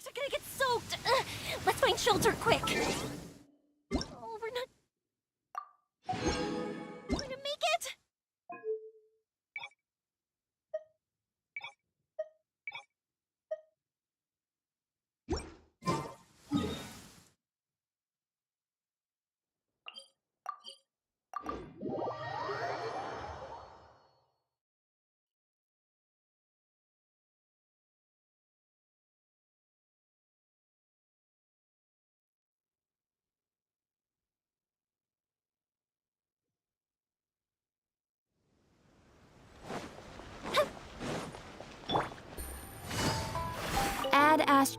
cars are gonna get soaked. Let's find shelter quick. Oh, we're not going to make it. Add Ash.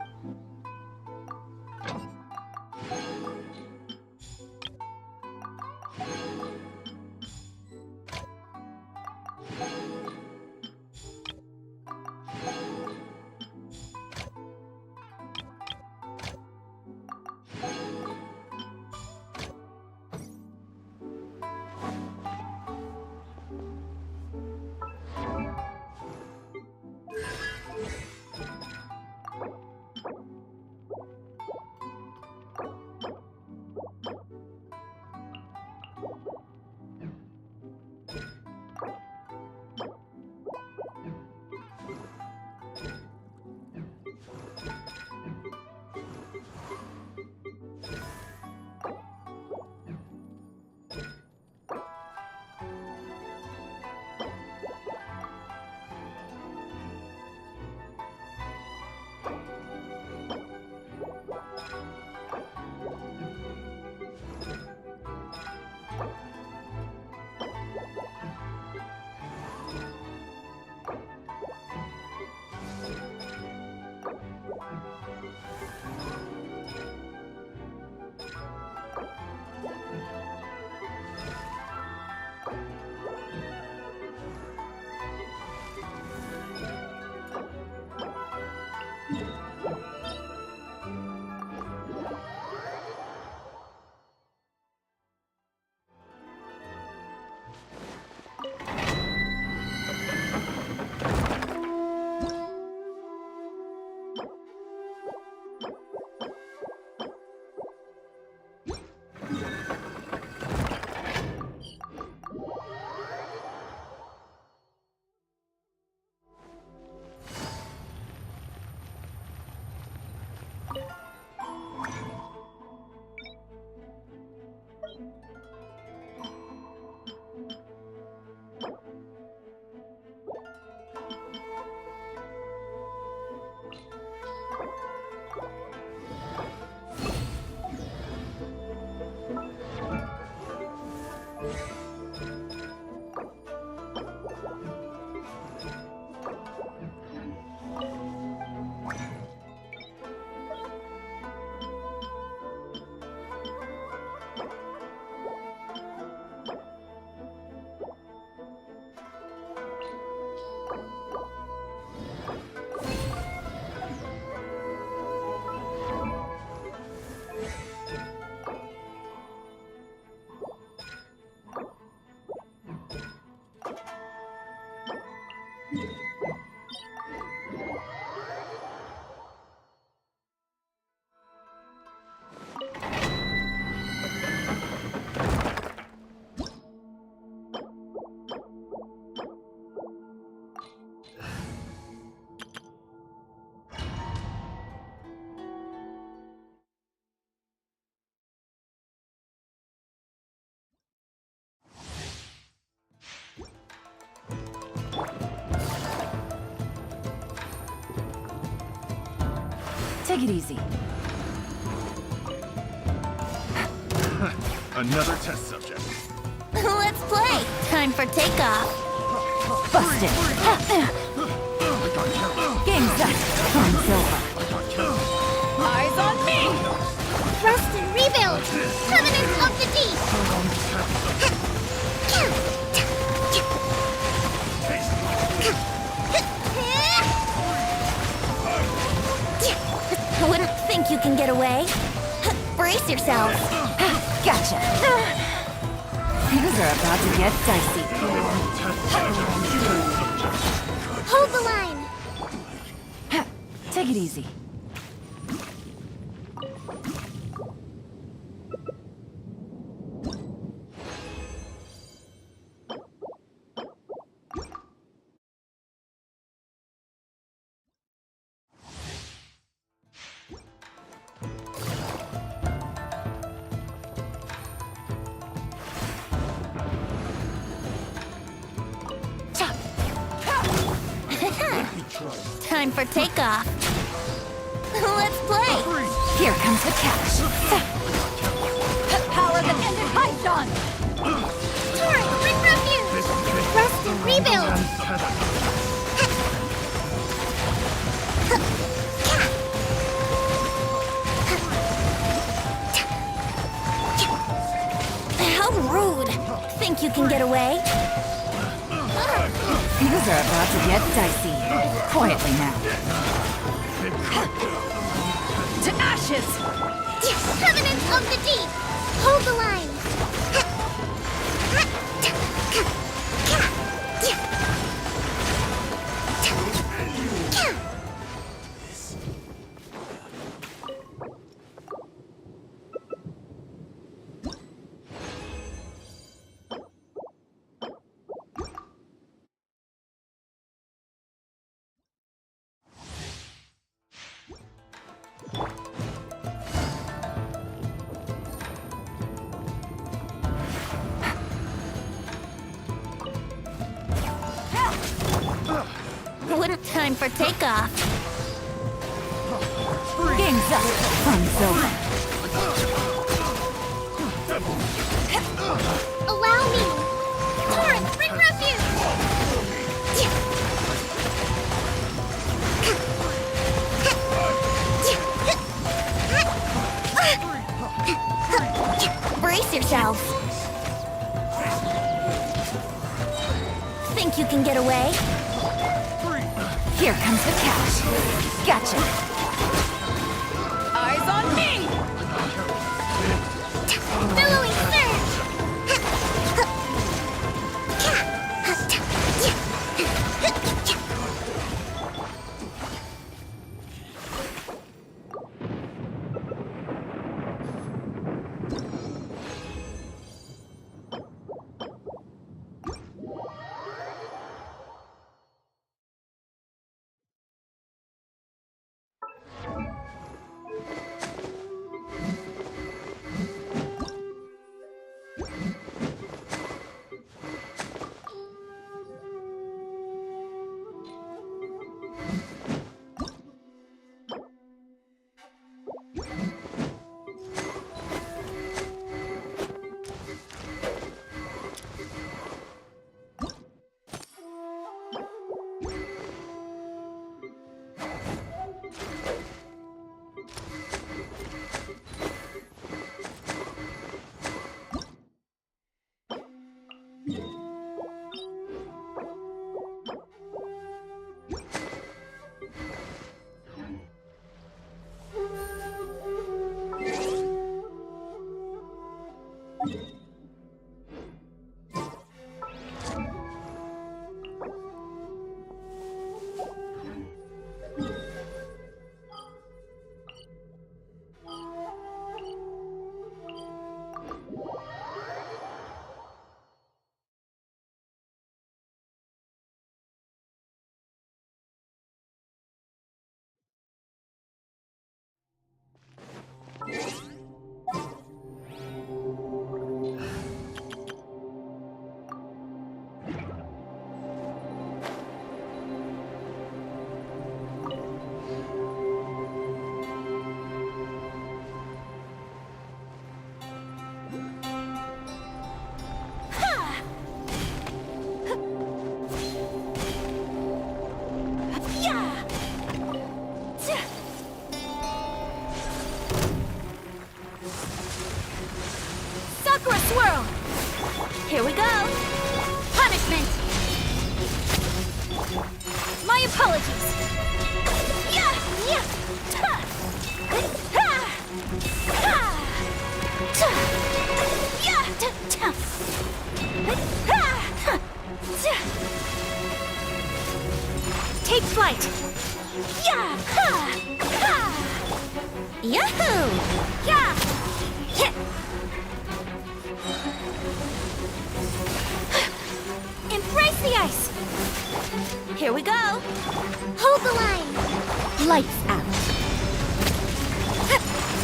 Take it easy. Another test subject. Let's play. Time for takeoff. Busted. Game set. Time's over. Eyes on me! Thrust and rebuild. Covenant of the Deep. I wouldn't think you can get away. Brace yourselves. Gotcha. Things are about to get dicey. Hold the line. Take it easy. Time for takeoff. Let's play. Here comes the catch. Power the Ender Python. Torrent, bring refuge. Rest and rebuild. How rude. Think you can get away? Things are about to get dicey. Quietly now. To ashes! Covenants of the Deep! Hold the line! Wouldn't time for takeoff. Game's up. Fun's over. Allow me! Torrent, bring refuge! Brace yourself. Think you can get away? Here comes the catch. Gotcha. Eyes on me! Billowing surge! Sakura Swirl! Here we go! Punishment! My apologies! Yeah! Yeah! Ta! Ha! Ha! Ta! Yeah! Ta! Ta! Ha! Ha! Ta! Take flight! Yeah! Ha! Ha! Yahoo! Yeah! Hit! Embrace the ice! Here we go! Hold the line! Lights out!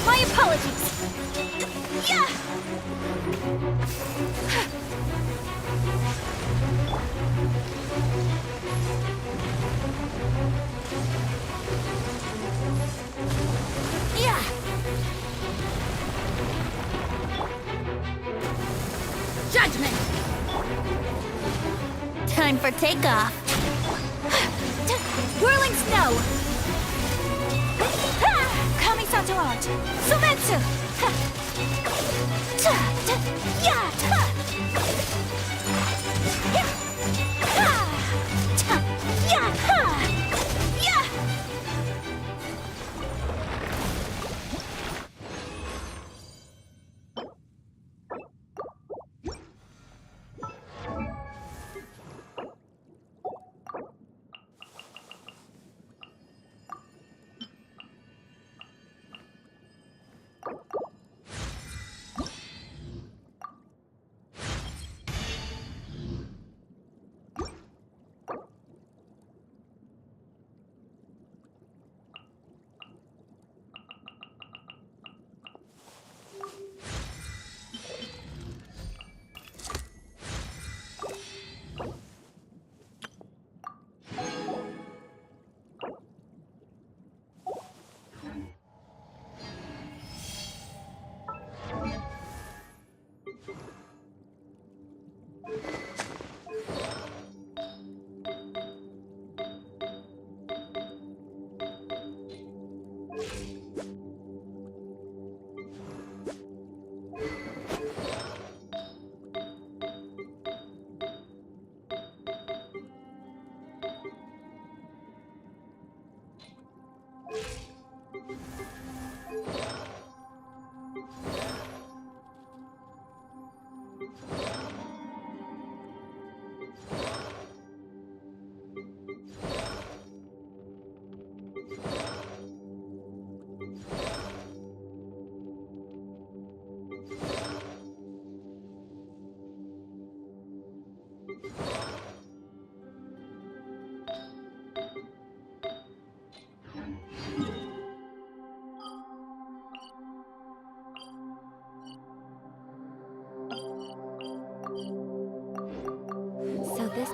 My apologies! Yeah! Time for takeoff. Whirling snow. Kamisato art. Sumetsu. Yeah. So this...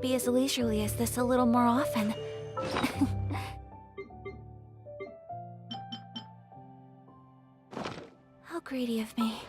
be as leisurely as this a little more often. How greedy of me.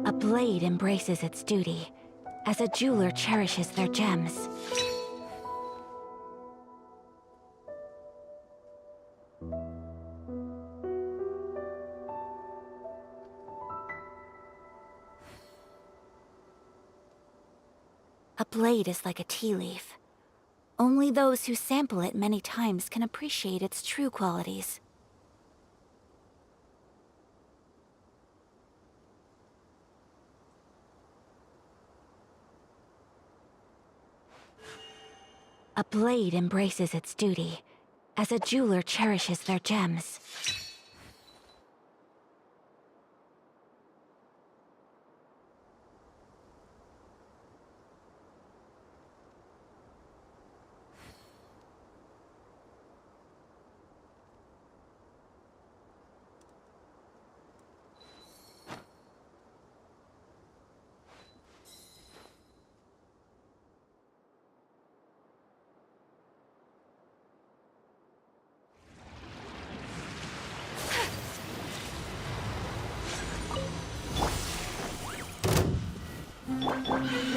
A blade embraces its duty, as a jeweler cherishes their gems. A blade is like a tea leaf. Only those who sample it many times can appreciate its true qualities. A blade embraces its duty, as a jeweler cherishes their gems.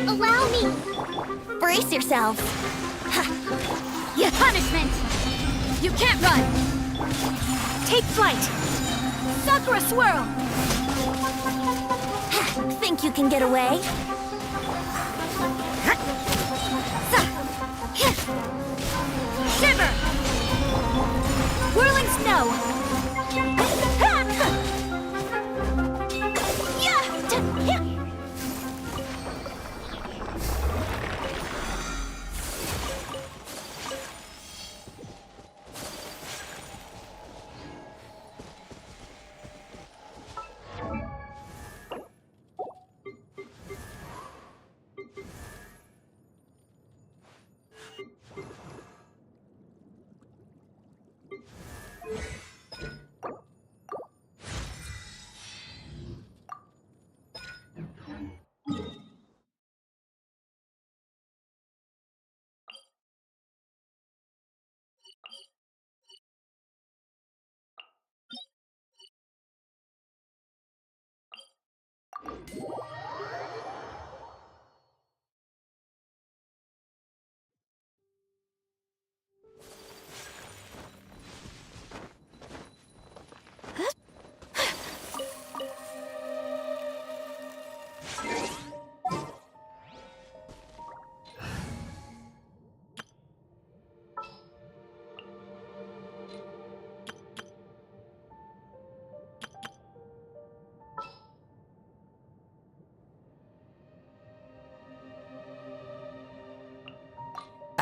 Allow me! Brace yourselves! Your punishment! You can't run! Take flight! Sakura Swirl! Think you can get away? Shiver! Whirling Snow!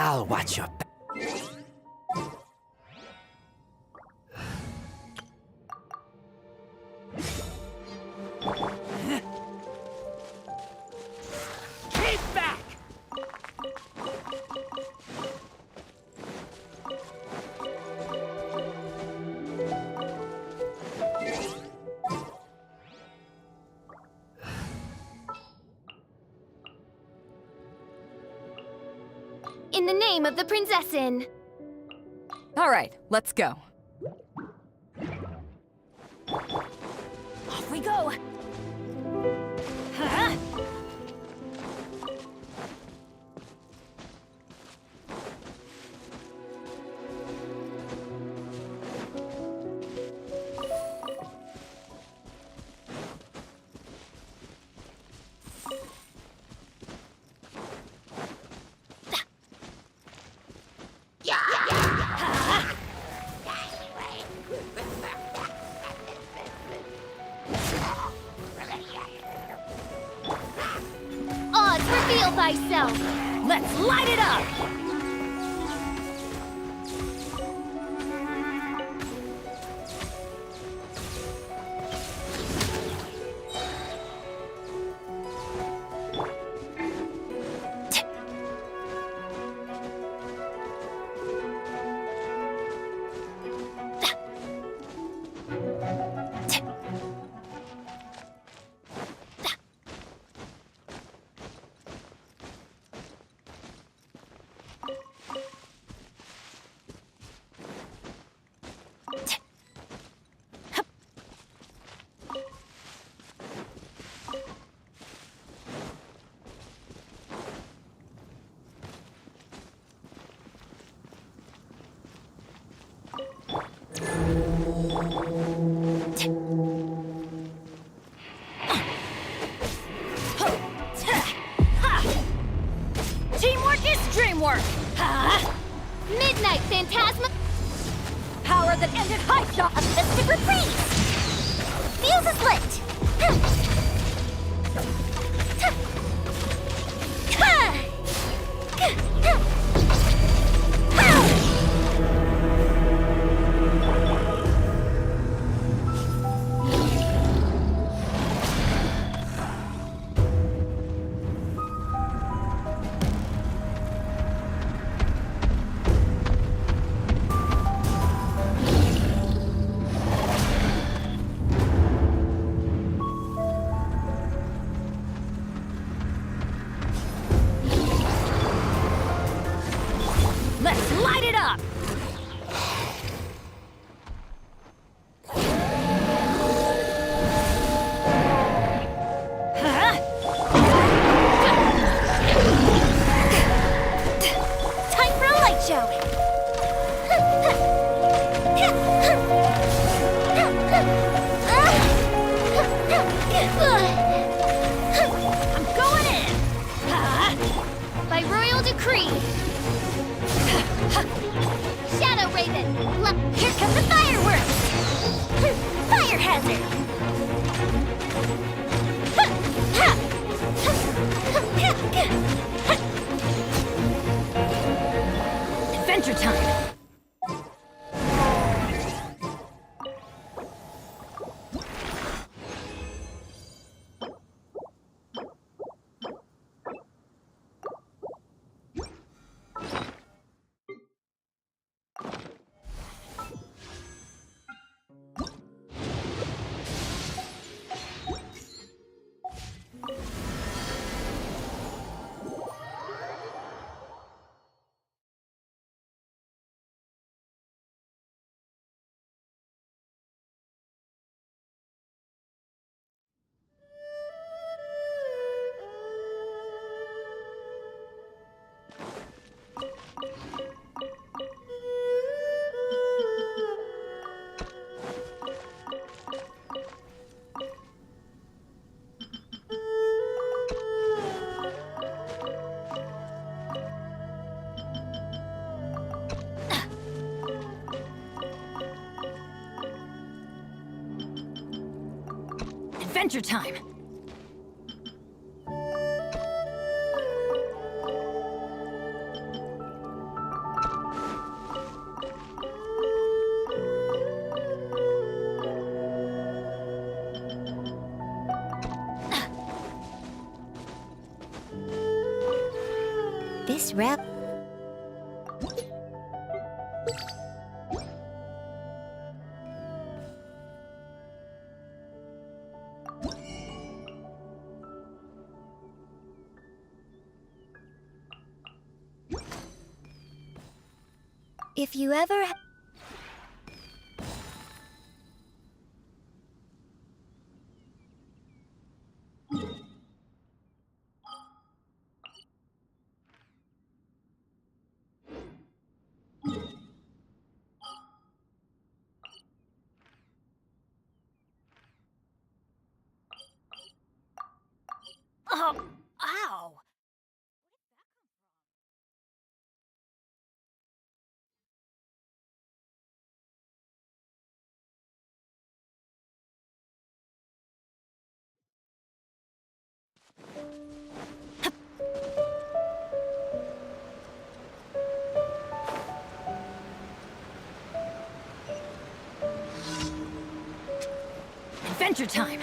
I'll watch your back. Keep back! In the name of the Prinzessin! All right, let's go. Off we go. Huh? Oz, reveal thyself! Let's light it up! Teamwork is dreamwork! Midnight Phantasma! Power that ended high shot! A mystic reprise! Fuse is lit! Let's light it up! Time for a light show! I'm going in! By royal decree! Shadow Raven! Here come the fireworks! Fire hazard! Adventure time! Adventure time! This rep. If you ever... Oh, ow! Adventure time!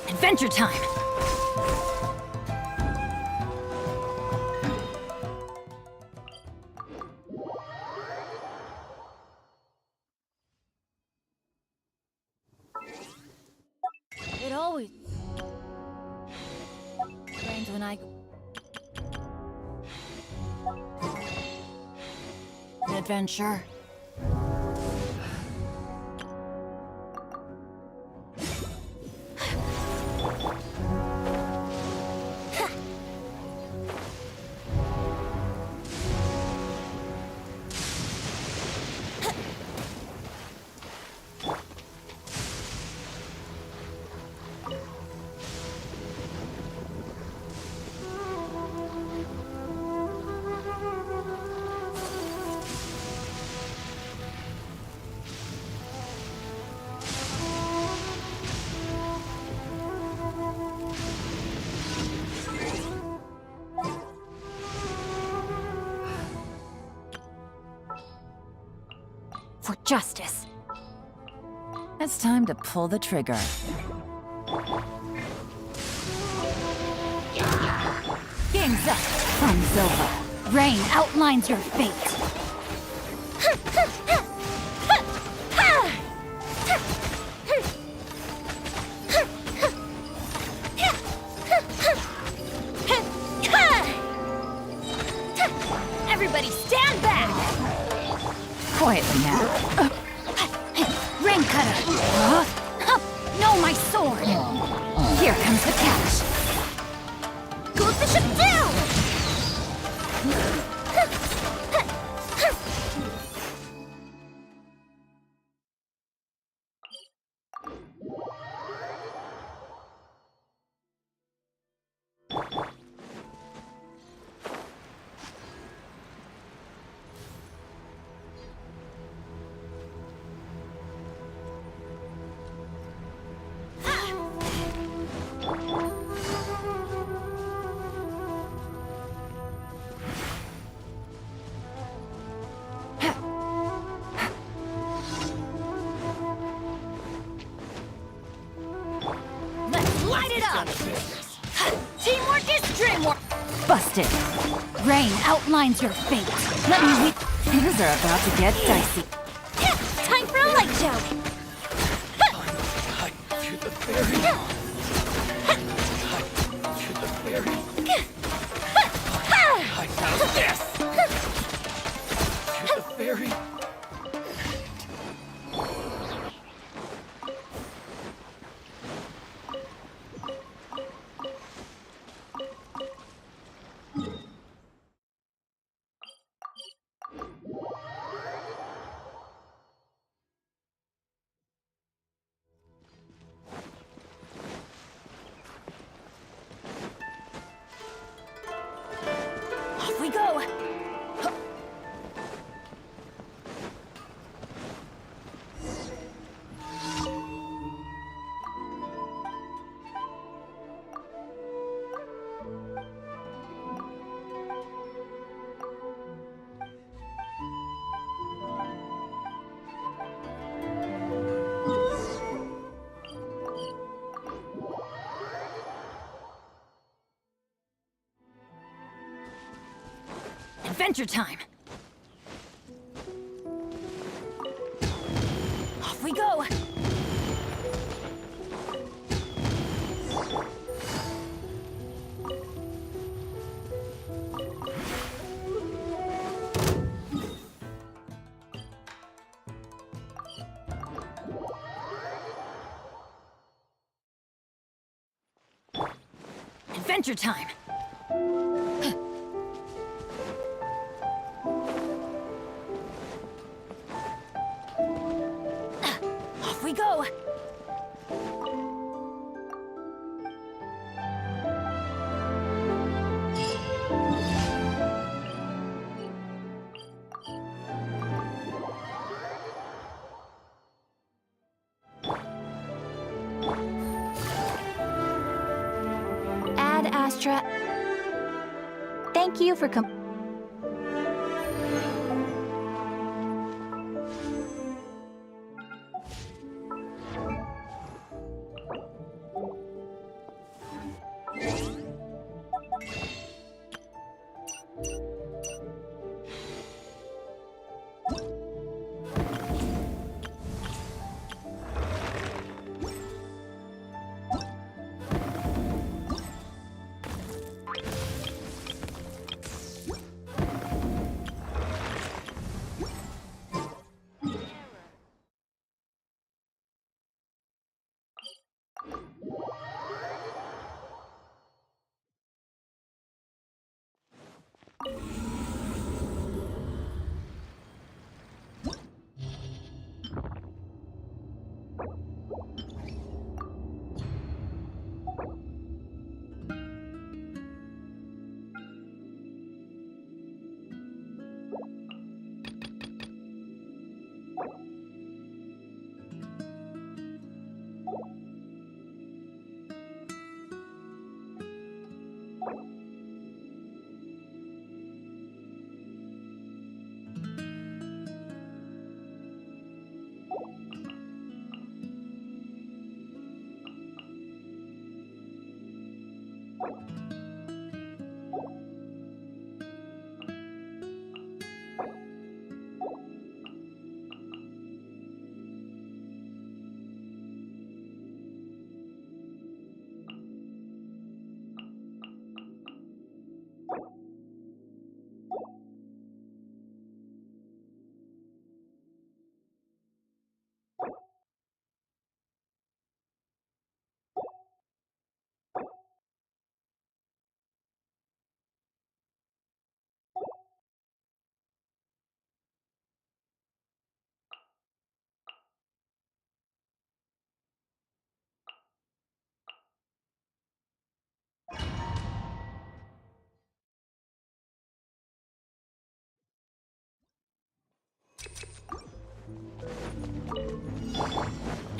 Adventure time! It always rains when I... Adventure. For justice. It's time to pull the trigger. Game's up! Fun's over. Rain outlines your fate. Everybody stand back! Quietly now. Rain cutter! No, my sword! Here comes the catch. Gold Bishop down! Let's light it up! Teamwork is dreamwork! Busted. Rain outlines your fate. Let me weep. Things are about to get dicey. Time for a light joke! Hide to the fairy. Hide to the fairy. Hide now, death. To the fairy. Adventure time! Off we go! Adventure time! Off we go! Ad Astra. Thank you for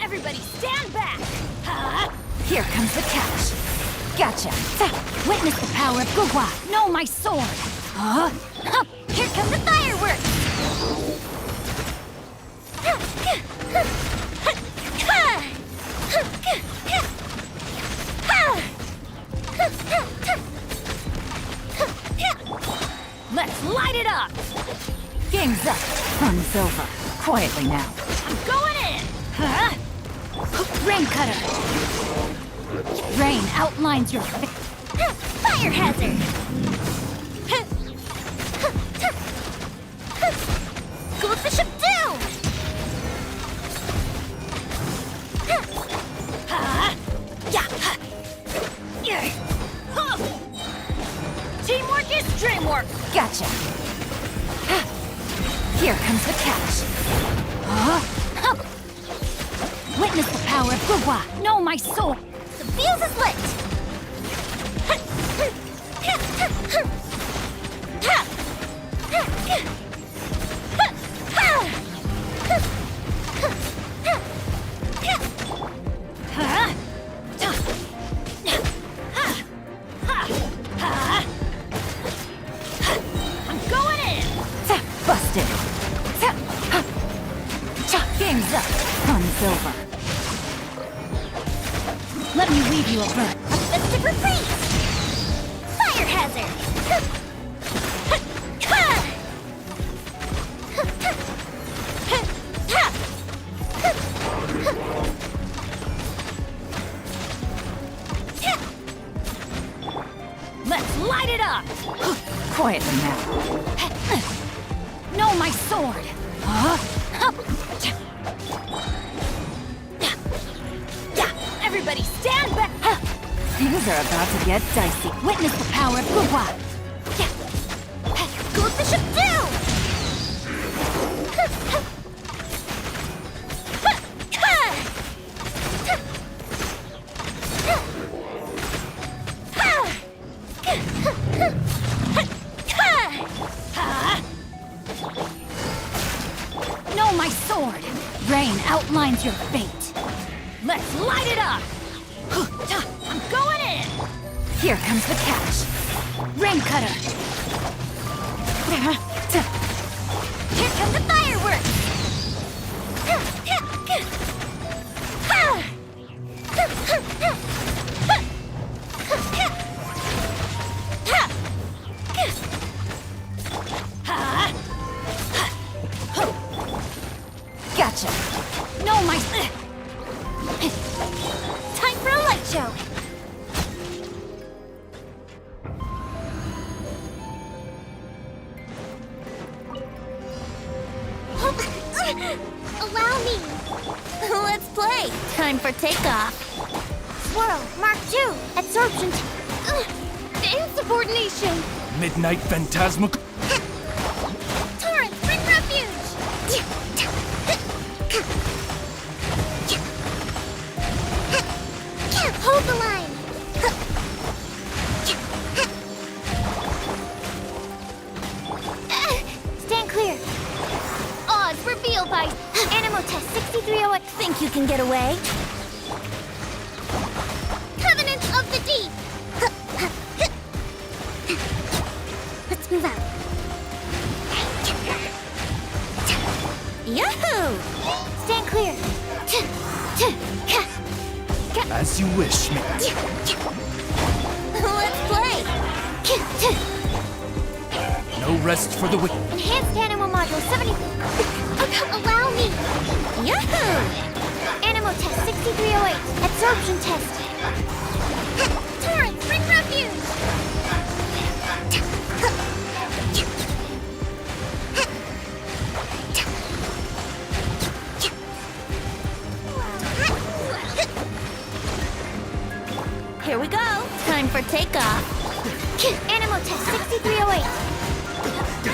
Everybody stand back! Ha! Here comes the catch! Gotcha! Witness the power of Gugwa! Know my sword! Here come the fireworks! Let's light it up! Game's up. Fun's over. Quietly now. I'm going in! Huh? Rain cutter! Rain outlines your Fire hazard! Goldfish up down! Teamwork is dreamwork! Gotcha! Here comes the catch! Witness the power of Gugwa! Know my soul! The fuse is lit! I'm going in! Busted! Game's up! Fun's over! Let me weave you a bird. Mystic retreat! Fire hazard! Quiet them now. No, my sword! Everybody stand back! Things are about to get dicey. Witness the power of Guhua! Go Bishop down! No, my sword! Rain outlines your fate. Let's light it up! I'm going in! Here comes the catch. Rain cutter. Here come the fireworks! Gotcha. No, my... Time for a light show! Allow me! Let's play! Time for takeoff! Swirl, Mark II, absorption. Insubordination! Midnight Phantasmical. Torrent, bring refuge! Hold the line! Stand clear! Odds revealed by Animal Test 6308. Think you can get away? Covenant of the Deep! Let's move out. Yahoo! Stand clear! As you wish, me. Let's play! No rest for the wicked. Enhanced Animal Module 70... Allow me! Yahoo! Animal Test 6308. Absorption Test. Torrent, bring refuge! Here we go. Time for takeoff. Animal Test 6308.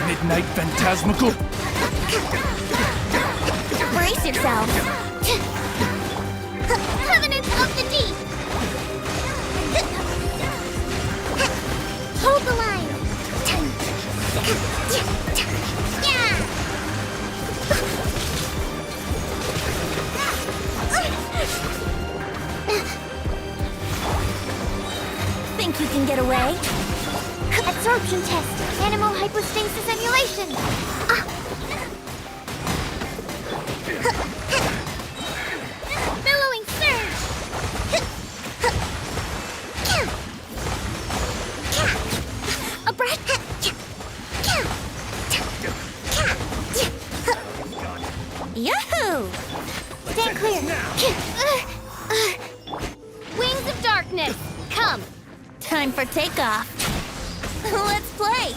Midnight Phantasmical. Brace yourselves. Covenant of the Deep. Hold the line. Think you can get away? Absorption test. Animal hypostasis emulation. Billowing surge. A breath. Yahoo! Stand clear. Wings of darkness, come. Time for takeoff. Let's play.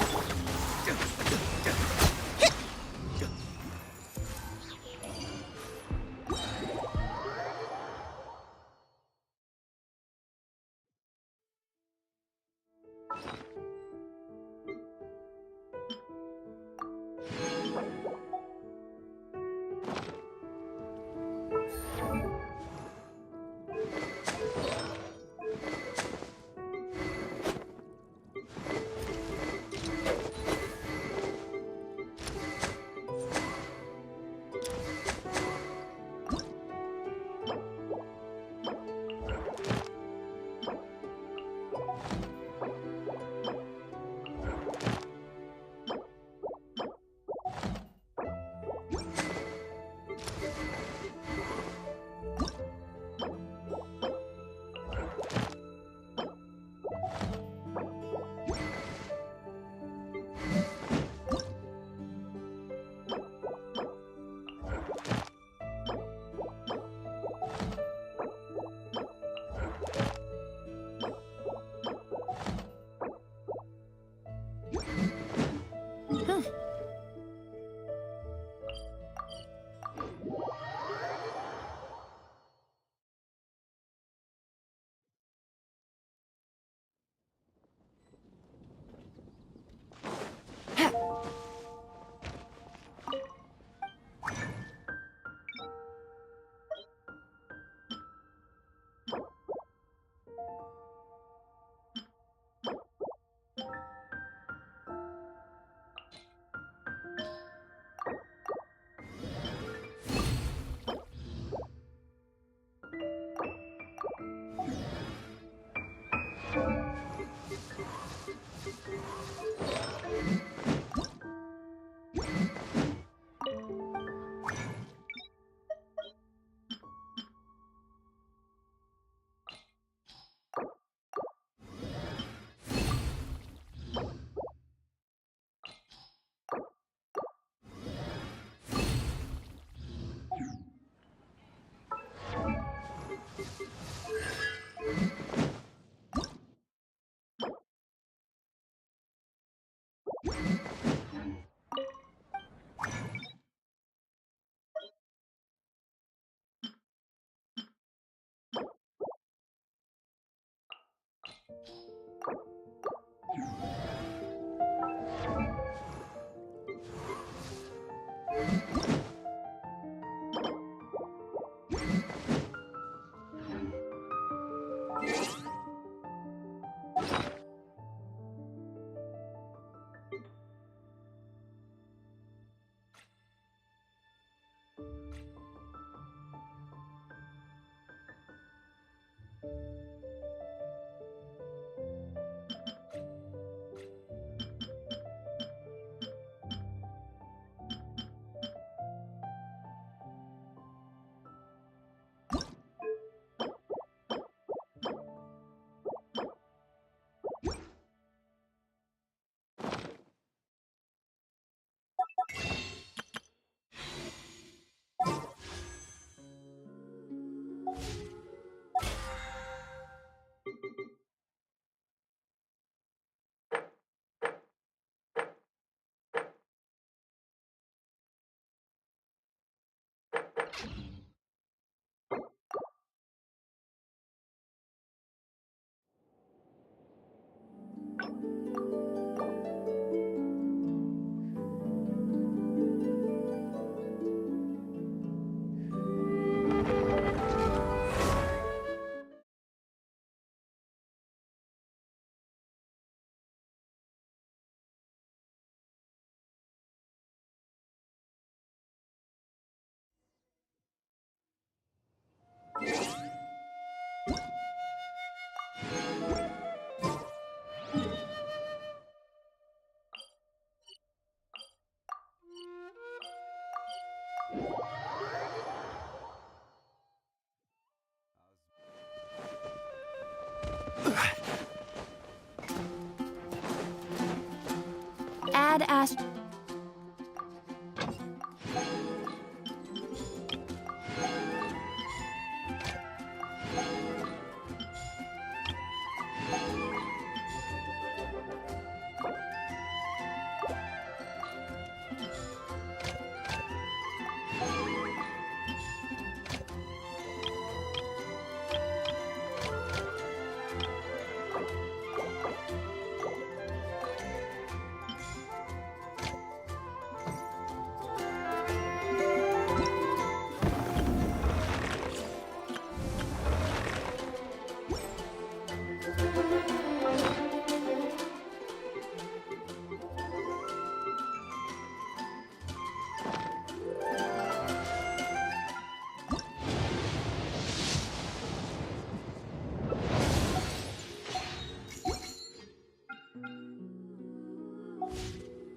Add Ast.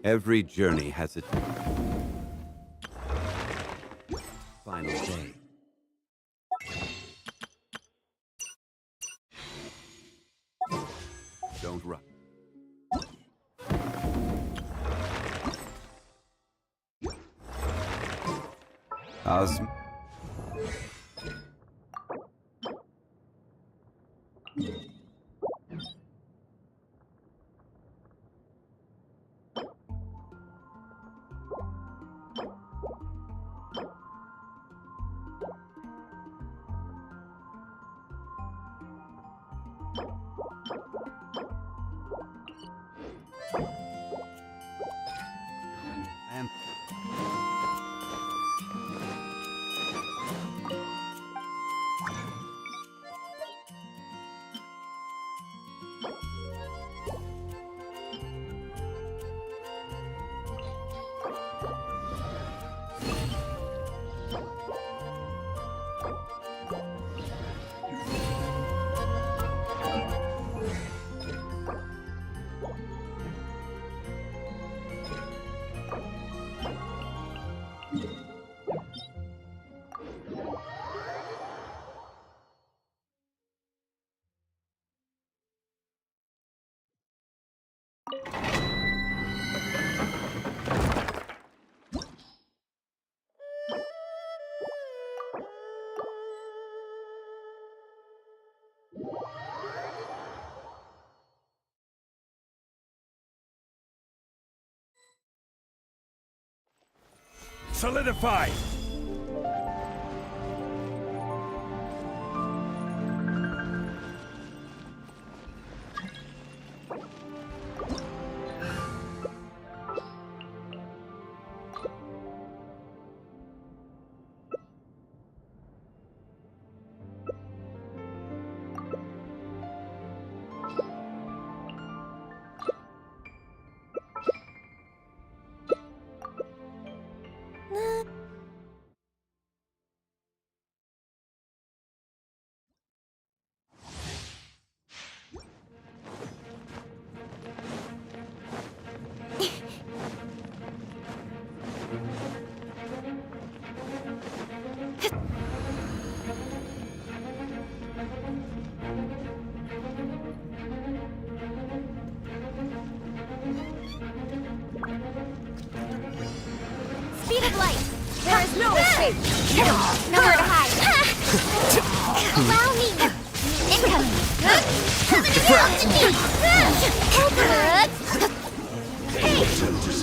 Every journey has its final day. Don't run. Osm. And Solidify!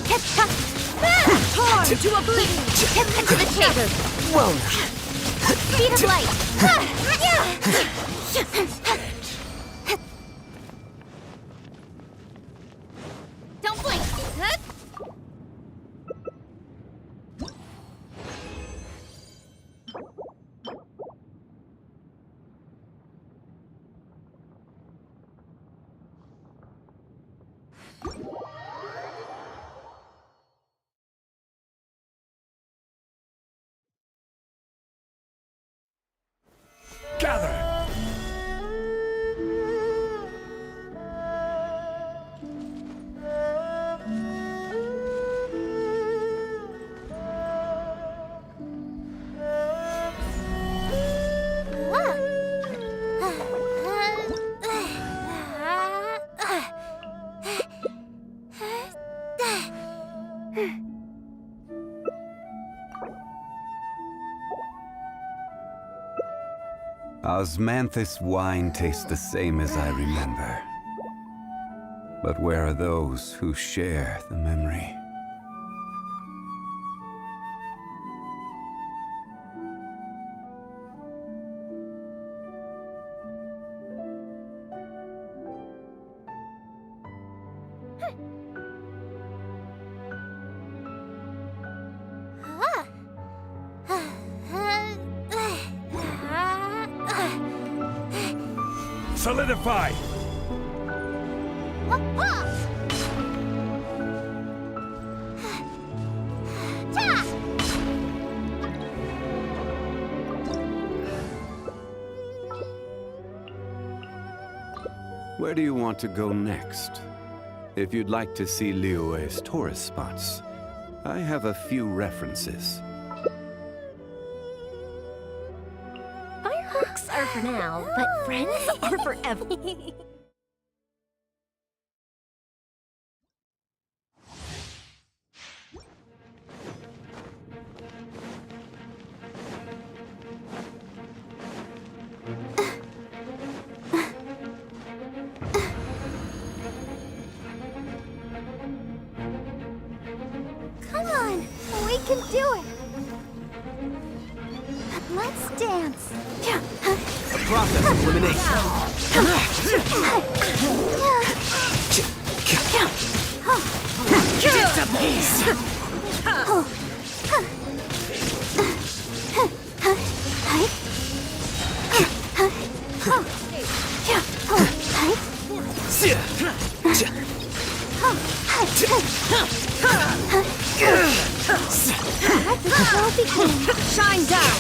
Torn to oblivion! To the chase! Speed of light! Don't blink! Gather! Osmanthus wine tastes the same as I remember. But where are those who share the memory? Solidify! Where do you want to go next? If you'd like to see Liyue's tourist spots, I have a few references. Fireworks are for now, but friends are forever. Come on, we can do it. Let's dance. A process of elimination. Shine down.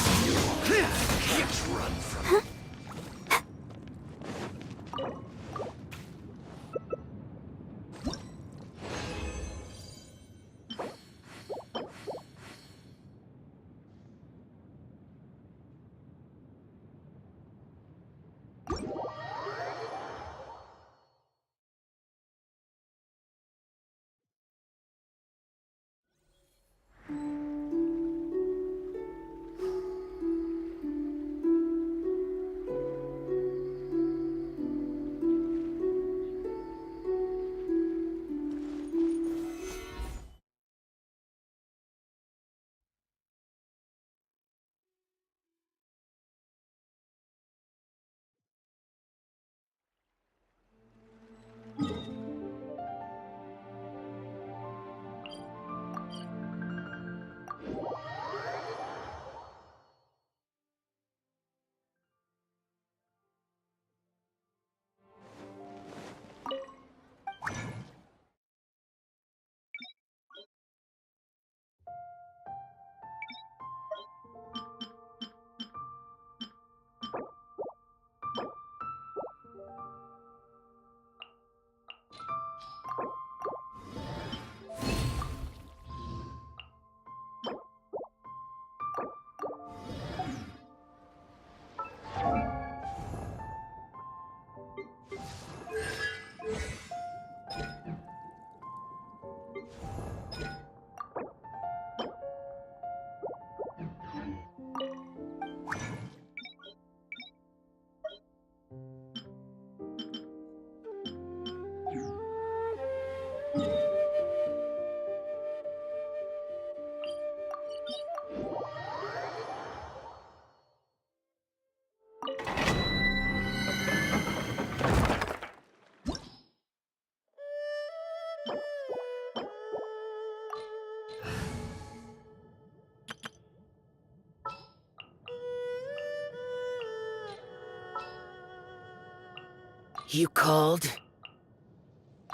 You called?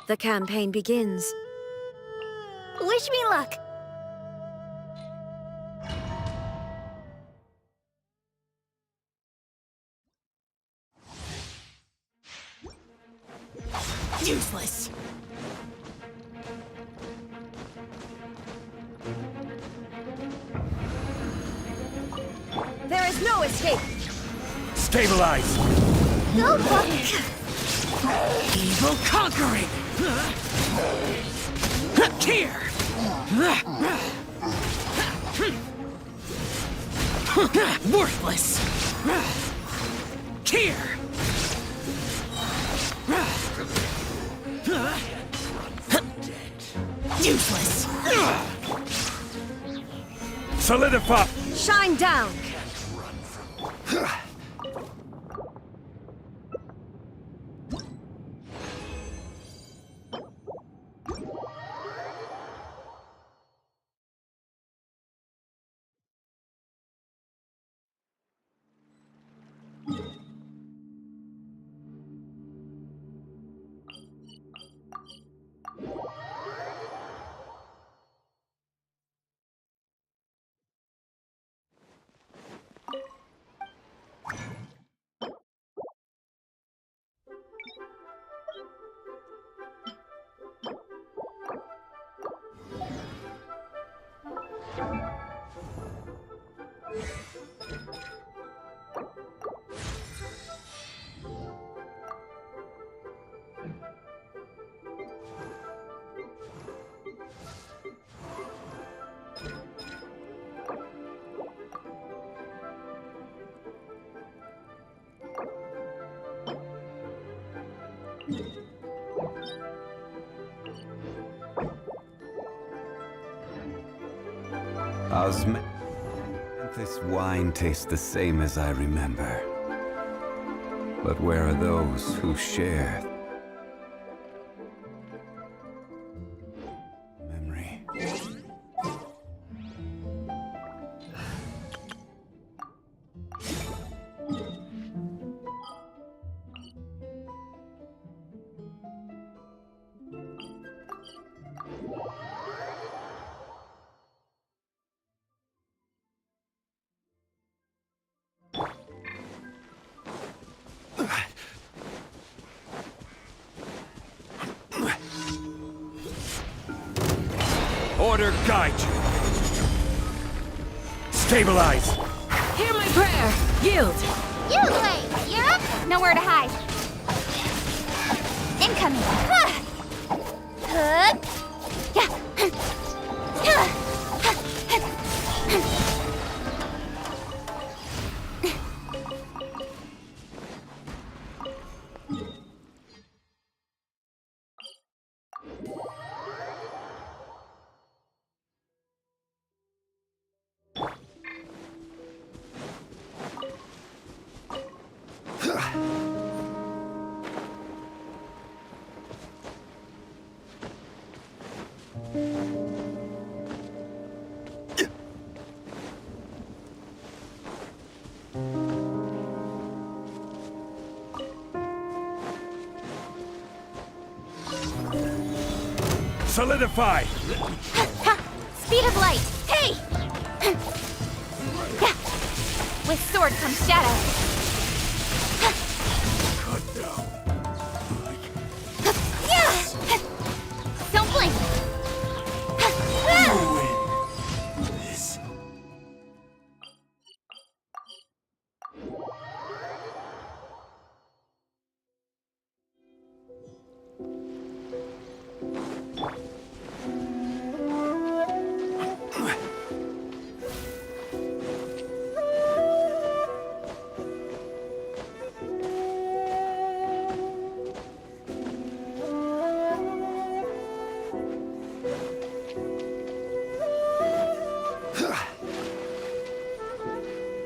The campaign begins. Wish me luck. Useless. There is no escape! Stabilize! Go, Buck. Evil conquering! Here! Worthless! Here! Useless! Solidify! Shine down! Osman, this wine tastes the same as I remember. But where are those who share memory? Order guide you! Stabilize! Hear my prayer! Yield! You wait. You're up. Nowhere to hide. Incoming. Solidify! Speed of light. Hey! With sword comes shadow. Don't blink.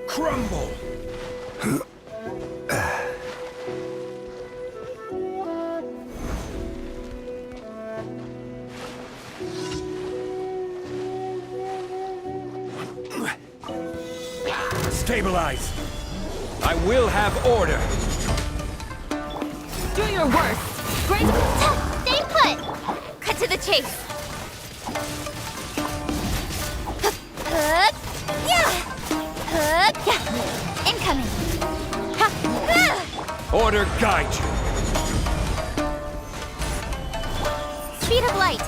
Crumble! Stabilize! I will have order! Do your worst. Great. Stay put! Cut to the chase. Yeah! Incoming. Order guide you. Speed of light.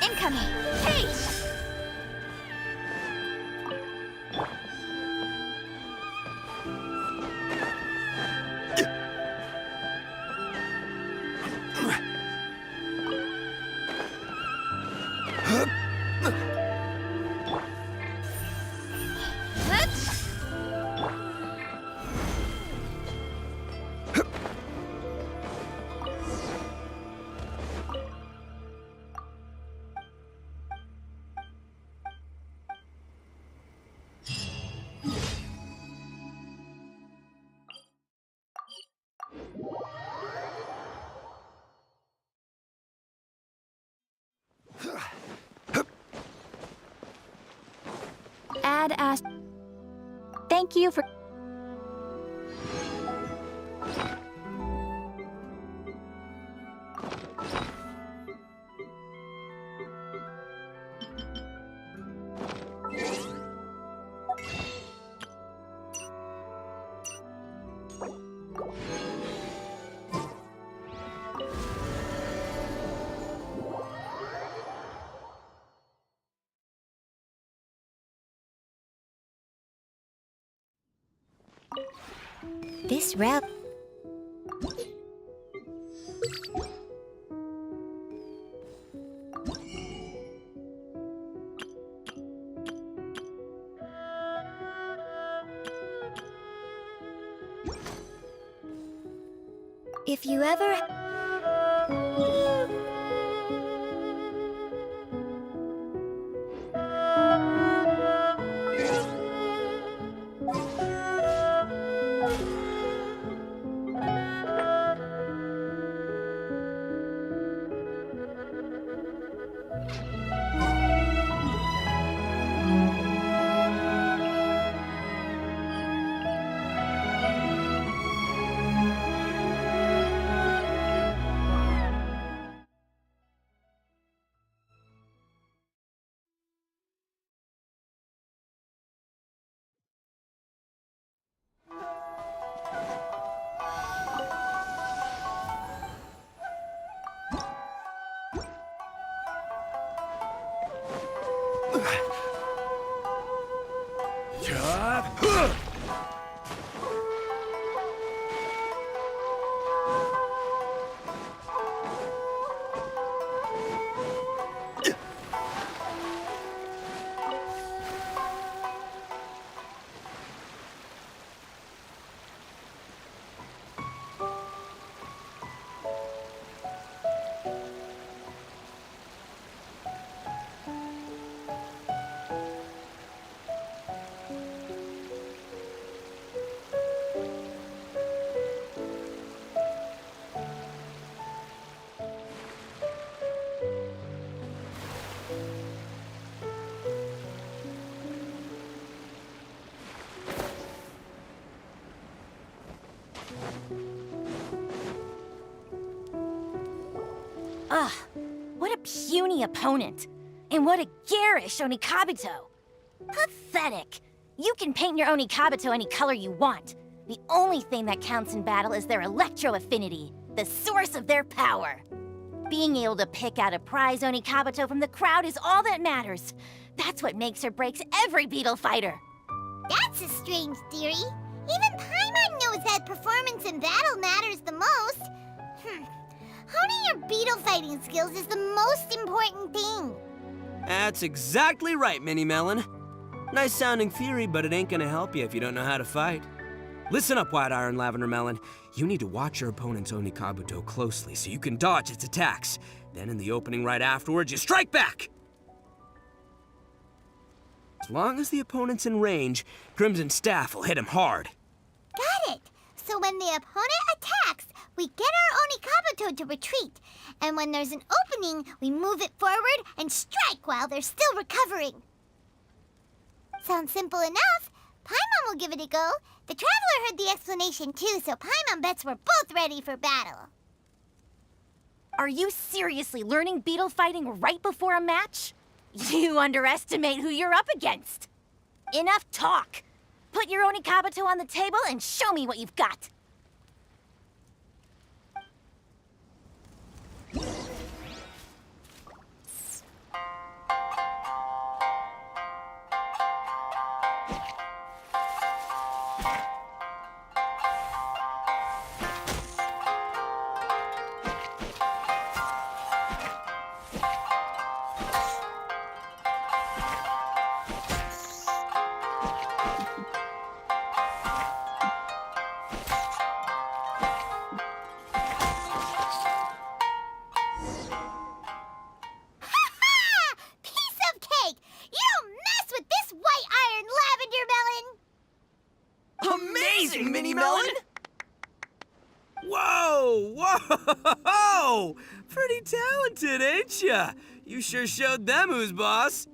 Incoming. Hey! Ad Ast. Thank you for. This route. If you ever... Ugh, what a puny opponent. And what a garish Onikabito. Pathetic. You can paint your Onikabito any color you want. The only thing that counts in battle is their electro affinity, the source of their power. Being able to pick out a prize Onikabito from the crowd is all that matters. That's what makes or breaks every beetle fighter. That's a strange theory. Even Paimon knows that performance in battle matters the most. Honing your beetle fighting skills is the most important thing. That's exactly right, Mini Melon. Nice sounding theory, but it ain't gonna help you if you don't know how to fight. Listen up, White Iron Lavender Melon. You need to watch your opponent's Onikabuto closely so you can dodge its attacks. Then in the opening right afterwards, you strike back! As long as the opponent's in range, Crimson Staff will hit him hard. Got it. So when the opponent attacks, we get our Onikabuto to retreat. And when there's an opening, we move it forward and strike while they're still recovering. Sounds simple enough. Paimon will give it a go. The Traveler heard the explanation too, so Paimon bets we're both ready for battle. Are you seriously learning beetle fighting right before a match? You underestimate who you're up against. Enough talk. Put your Onikabuto on the table and show me what you've got. Amazing, Mini Melon! Whoa! Whoa! Pretty talented, ain't ya? You sure showed them who's boss.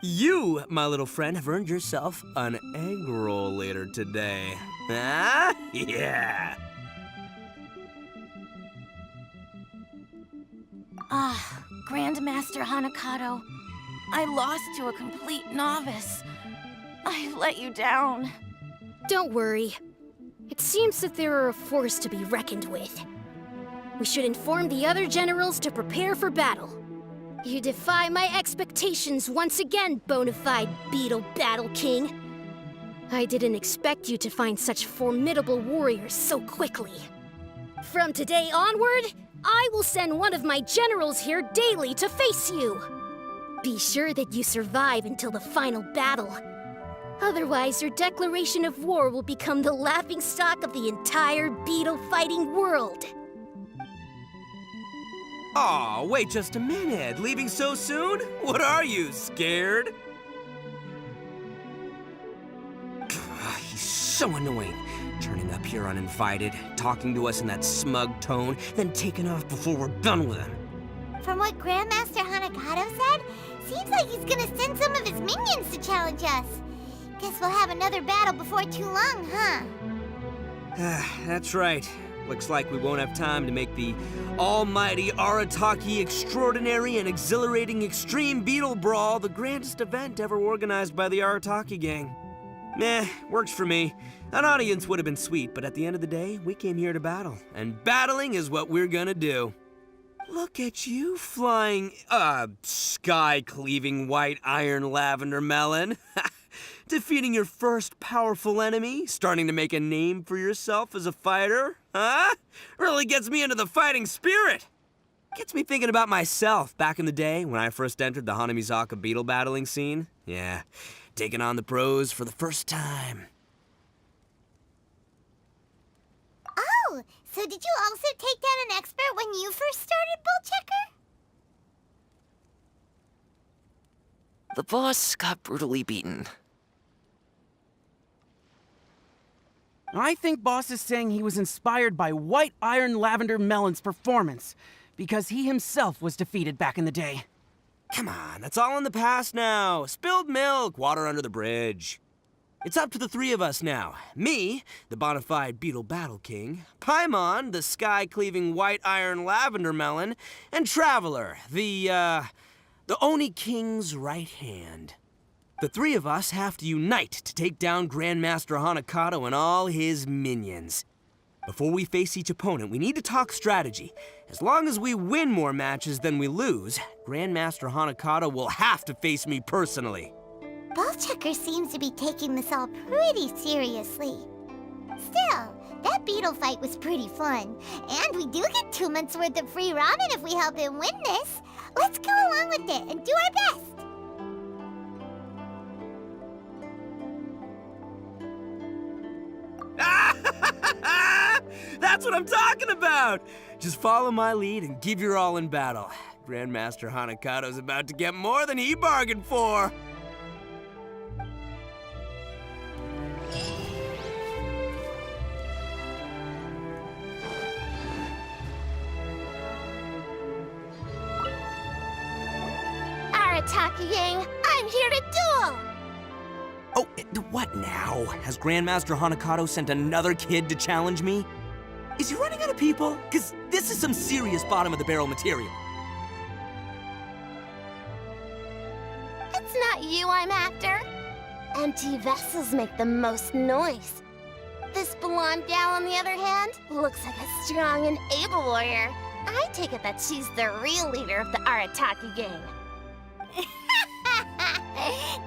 You, my little friend, have earned yourself an egg roll later today. Huh? Yeah! Grandmaster Hanakato, I lost to a complete novice. I let you down. Don't worry. It seems that there are a force to be reckoned with. We should inform the other generals to prepare for battle. You defy my expectations once again, bona fide Beetle Battle King. I didn't expect you to find such formidable warriors so quickly. From today onward, I will send one of my generals here daily to face you. Be sure that you survive until the final battle. Otherwise, your declaration of war will become the laughingstock of the entire beetle fighting world. Aw, wait just a minute. Leaving so soon? What are you, scared? He's so annoying. Turning up here uninvited, talking to us in that smug tone, then taking off before we're done with him. From what Grandmaster Hanakato said, seems like he's gonna send some of his minions to challenge us. Guess we'll have another battle before too long, huh? That's right. Looks like we won't have time to make the almighty Arataki extraordinary and exhilarating extreme beetle brawl the grandest event ever organized by the Arataki gang. Meh, works for me. An audience would have been sweet, but at the end of the day, we came here to battle. And battling is what we're gonna do. Look at you flying, sky-cleaving white iron lavender melon. Defeating your first powerful enemy, starting to make a name for yourself as a fighter, huh? Really gets me into the fighting spirit. Gets me thinking about myself back in the day when I first entered the Hanamizaka beetle battling scene. Yeah, taking on the pros for the first time. Oh, so did you also take down an expert when you first started, Bullchecker? The boss got brutally beaten. I think Boss is saying he was inspired by White Iron Lavender Melon's performance, because he himself was defeated back in the day. Come on, that's all in the past now. Spilled milk, water under the bridge. It's up to the three of us now. Me, the bona fide Beetle Battle King, Paimon, the sky-cleaving White Iron Lavender Melon, and Traveler, the Oni King's right hand. The three of us have to unite to take down Grandmaster Hanakato and all his minions. Before we face each opponent, we need to talk strategy. As long as we win more matches than we lose, Grandmaster Hanakato will have to face me personally. Ballchucker seems to be taking this all pretty seriously. Still, that beetle fight was pretty fun. And we do get 2 months worth of free ramen if we help him win this. Let's go along with it and do our best. That's what I'm talking about! Just follow my lead and give your all in battle. Grandmaster Hanakado's about to get more than he bargained for! Arataki Gang, I'm here to duel! Oh, what now? Has Grandmaster Hanakado sent another kid to challenge me? Is he running out of people? Because this is some serious bottom-of-the-barrel material. It's not you I'm after. Empty vessels make the most noise. This blonde gal, on the other hand, looks like a strong and able warrior. I take it that she's the real leader of the Arataki Gang.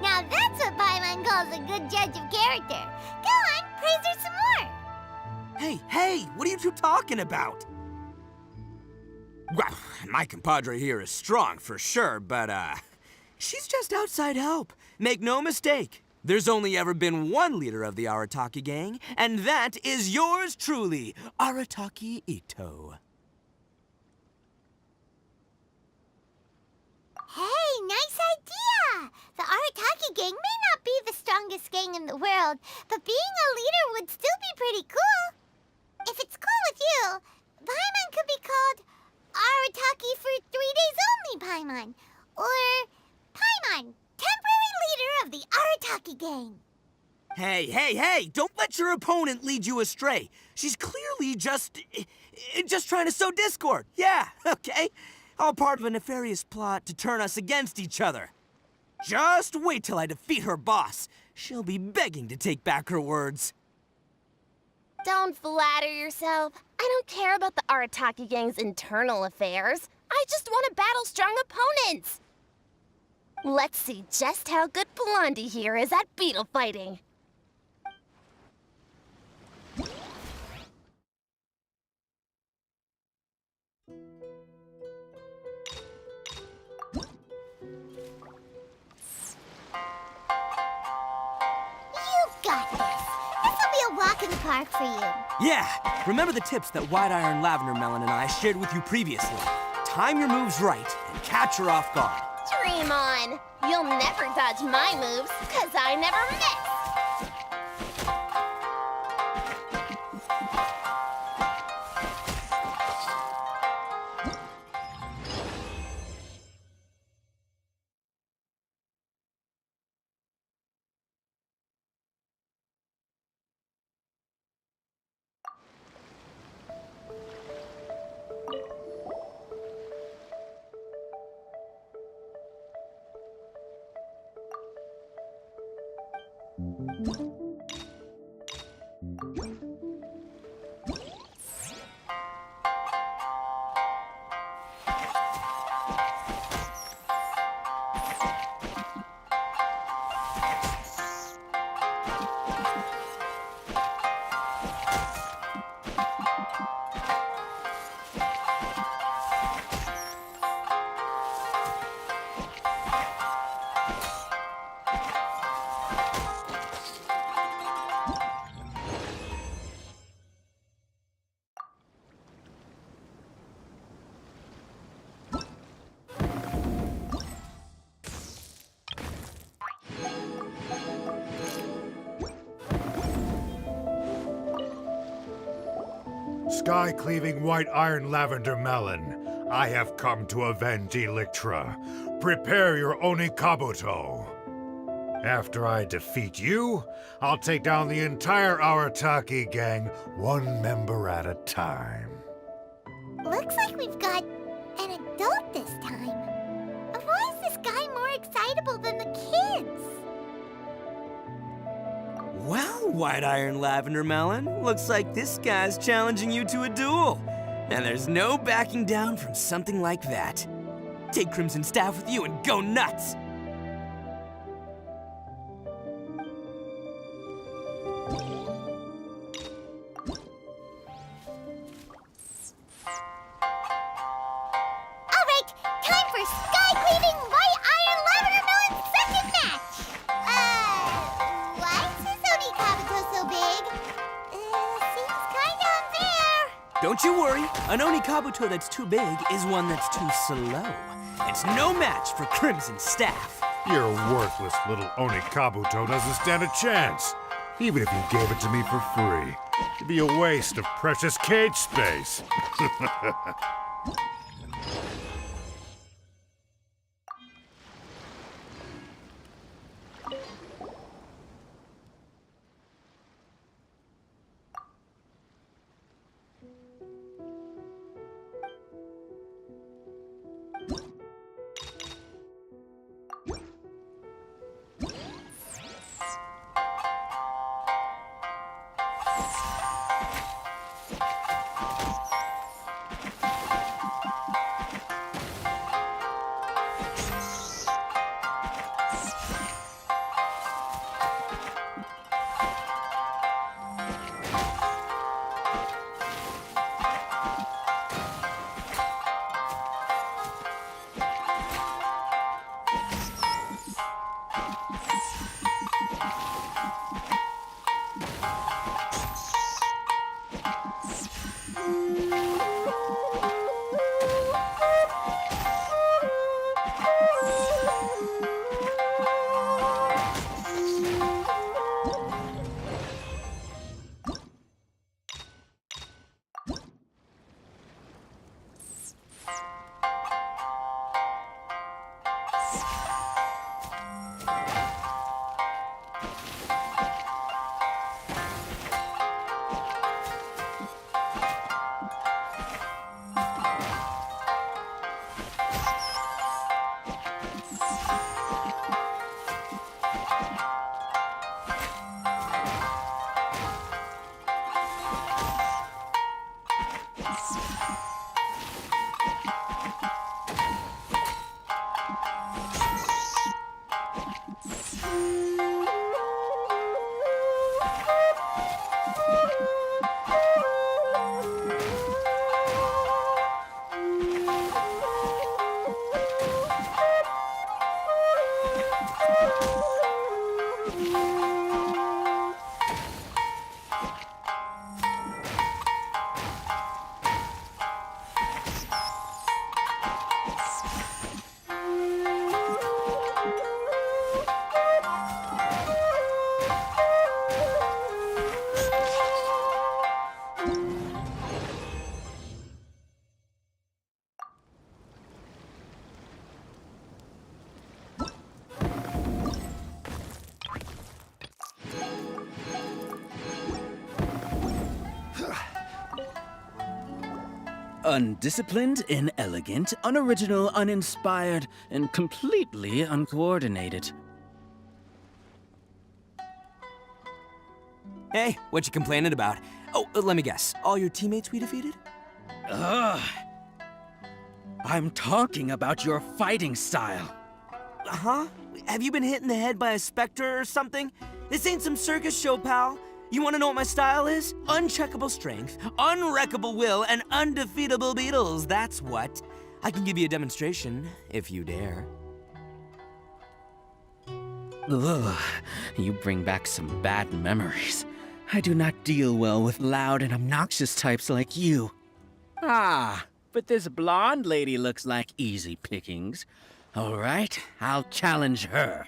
Now that's what Paimon calls a good judge of character. Go on, praise her some more. Hey, what are you two talking about? Well, my compadre here is strong for sure, but, she's just outside help. Make no mistake. There's only ever been one leader of the Arataki Gang, and that is yours truly, Arataki Itto. Hey, nice idea! The Arataki Gang may not be the strongest gang in the world, but being a leader would still be pretty cool. If it's cool with you, Paimon could be called Arataki for 3 days only Paimon. Or Paimon, temporary leader of the Arataki Gang. Hey, don't let your opponent lead you astray. She's clearly just trying to sow discord. Yeah, okay? All part of a nefarious plot to turn us against each other. Just wait till I defeat her boss. She'll be begging to take back her words. Don't flatter yourself. I don't care about the Arataki Gang's internal affairs. I just want to battle strong opponents. Let's see just how good Blondie here is at beetle fighting. You've got this. This'll be a walk in the park for you. Yeah, remember the tips that White Iron Lavender Melon and I shared with you previously. Time your moves right and catch her off guard. Dream on. You'll never dodge my moves, 'cause I never miss. Sky-cleaving white iron lavender melon, I have come to avenge Electra. Prepare your Onikabuto. After I defeat you, I'll take down the entire Arataki Gang, one member at a time. Looks like we've got an adult this time. Why is this guy more excitable than the kids? Well, White Iron Lavender Melon, looks like this guy's challenging you to a duel. And there's no backing down from something like that. Take Crimson Staff with you and go nuts! Don't you worry. An Oni Kabuto that's too big is one that's too slow. It's no match for Crimson Staff. Your worthless little Oni Kabuto doesn't stand a chance. Even if you gave it to me for free, it'd be a waste of precious cage space. Undisciplined, inelegant, unoriginal, uninspired, and completely uncoordinated. Hey, what you complaining about? Oh, let me guess. All your teammates we defeated? Ugh. I'm talking about your fighting style. Huh? Have you been hit in the head by a specter or something? This ain't some circus show, pal. You want to know what my style is? Uncheckable strength, unwreckable will, and undefeatable beetles, that's what. I can give you a demonstration, if you dare. Ugh, you bring back some bad memories. I do not deal well with loud and obnoxious types like you. Ah, but this blonde lady looks like easy pickings. All right, I'll challenge her.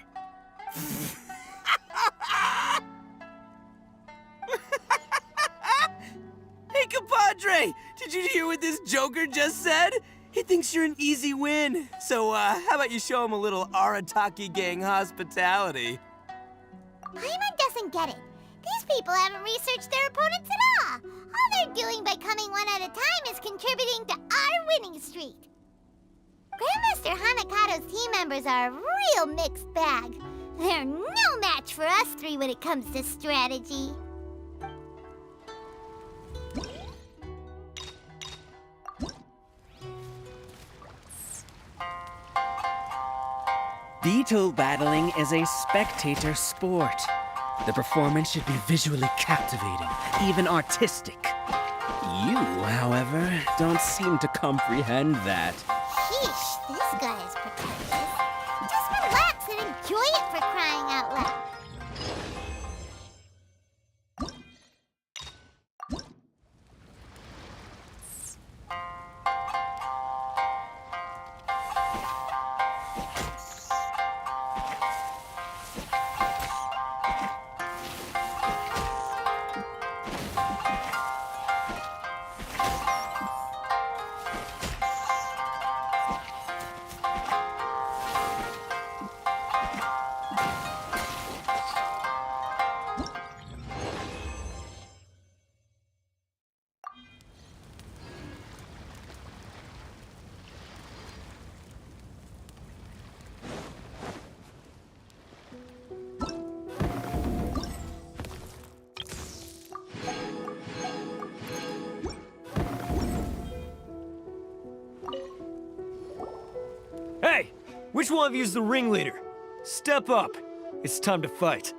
Hey, compadre! Did you hear what this joker just said? He thinks you're an easy win. So, how about you show him a little Arataki gang hospitality? Paimon doesn't get it. These people haven't researched their opponents at all. All they're doing by coming one at a time is contributing to our winning streak. Grandmaster Hanakado's team members are a real mixed bag. They're no match for us three when it comes to strategy. Beetle battling is a spectator sport. The performance should be visually captivating, even artistic. You, however, don't seem to comprehend that. Sheesh, this guy is pretentious. Just relax and enjoy it for crying out loud. Which one of you is the ringleader? Step up. It's time to fight.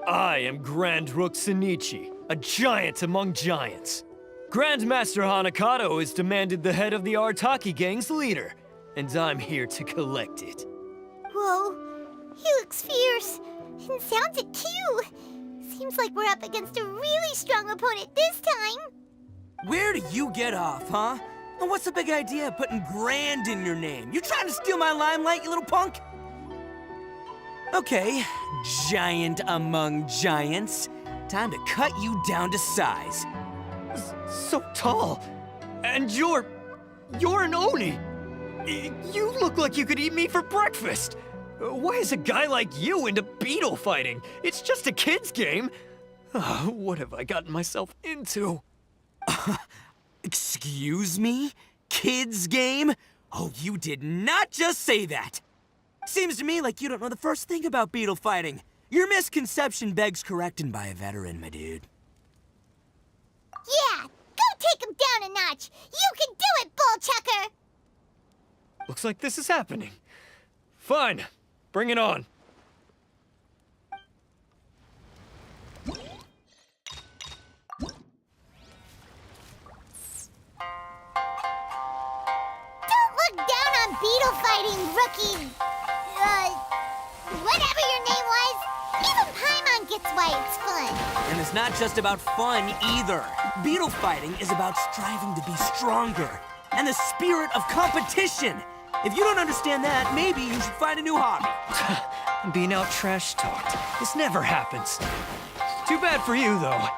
I am Grand Rook Senichi, a giant among giants. Grandmaster Hanakato has demanded the head of the Arataki gang's leader, and I'm here to collect it. Whoa, he looks fierce and sounds it too. Seems like we're up against a really strong opponent this time. Where do you get off, huh? And what's the big idea of putting Grand in your name? You trying to steal my limelight, you little punk? Okay, giant among giants. Time to cut you down to size. So tall. And you're an Oni. You look like you could eat me for breakfast. Why is a guy like you into beetle fighting? It's just a kid's game. What have I gotten myself into? Excuse me? Kids game? Oh, you did not just say that. Seems to me like you don't know the first thing about beetle fighting. Your misconception begs correcting by a veteran, my dude. Yeah, go take him down a notch. You can do it, Bullchucker. Looks like this is happening. Fine, bring it on. Don't look down on beetle fighting, rookie. Whatever your name was, even Paimon gets why it's fun. And it's not just about fun either. Beetle fighting is about striving to be stronger and the spirit of competition. If you don't understand that, maybe you should find a new hobby. I'm being out trash talked. This never happens. Too bad for you, though.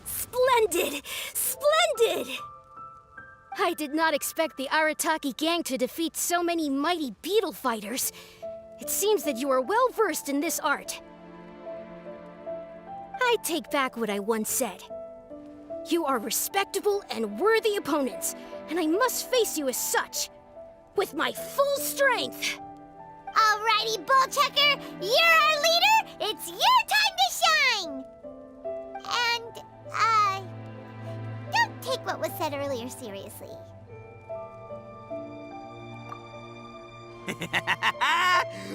Splendid! Splendid! I did not expect the Arataki gang to defeat so many mighty beetle fighters. It seems that you are well versed in this art. I take back what I once said. You are respectable and worthy opponents, and I must face you as such, with my full strength. Alrighty, Bullchucker, you're our leader. It's your time to shine. And, don't take what was said earlier seriously.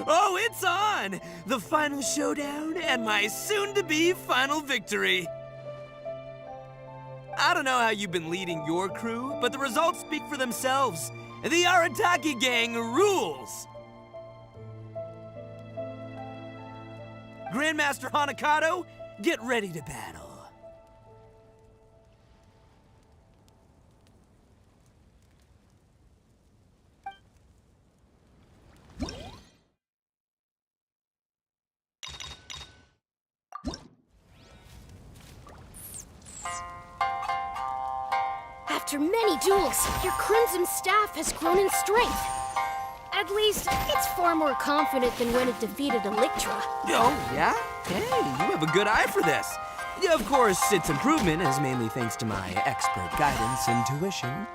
Oh, it's on! The final showdown and my soon-to-be final victory. I don't know how you've been leading your crew, but the results speak for themselves. The Arataki gang rules! Grandmaster Hanakato, get ready to battle. After many duels, your Crimson Staff has grown in strength. At least, it's far more confident than when it defeated Electra. Oh, yeah? Hey, you have a good eye for this. Yeah, of course, its improvement is mainly thanks to my expert guidance and tuition.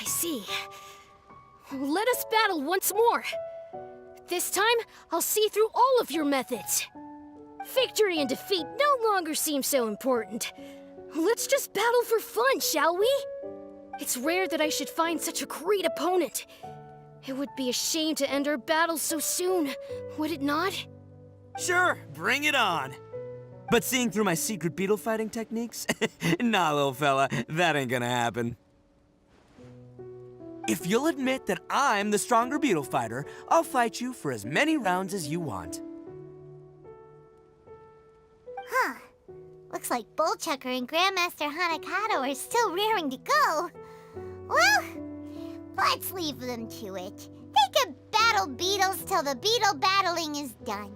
I see. Let us battle once more. This time, I'll see through all of your methods. Victory and defeat no longer seem so important. Let's just battle for fun, shall we? It's rare that I should find such a great opponent. It would be a shame to end our battle so soon, would it not? Sure, bring it on. But seeing through my secret beetle fighting techniques? Nah, little fella, that ain't gonna happen. If you'll admit that I'm the stronger beetle fighter, I'll fight you for as many rounds as you want. Huh. Looks like Bullchucker and Grandmaster Hanakato are still raring to go. Well, let's leave them to it. They can battle beetles till the beetle battling is done.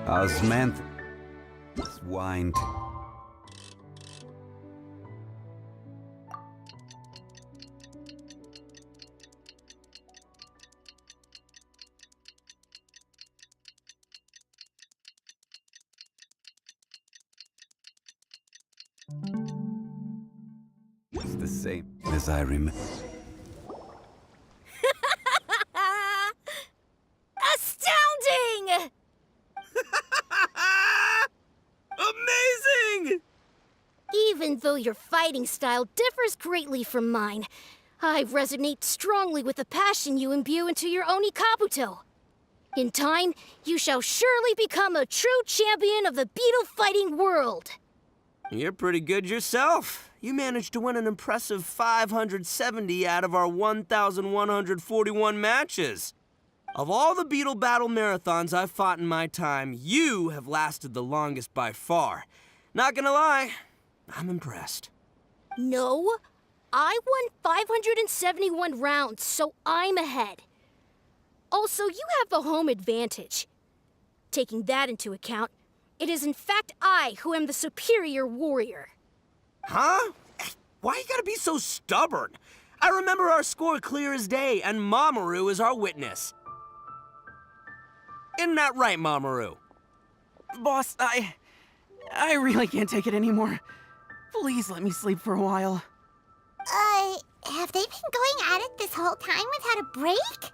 Osmanth... Wind. It's the same as I remember. Astounding! Amazing! Even though your fighting style differs greatly from mine, I resonate strongly with the passion you imbue into your Oni Kabuto. In time, you shall surely become a true champion of the beetle fighting world. You're pretty good yourself. You managed to win an impressive 570 out of our 1,141 matches. Of all the beetle battle marathons I've fought in my time, you have lasted the longest by far. Not gonna lie, I'm impressed. No, I won 571 rounds, so I'm ahead. Also, you have the home advantage. Taking that into account, it is in fact I who am the superior warrior. Huh? Why you gotta be so stubborn? I remember our score clear as day, and Mamoru is our witness. Isn't that right, Mamoru? Boss, I really can't take it anymore. Please let me sleep for a while. Have they been going at it this whole time without a break?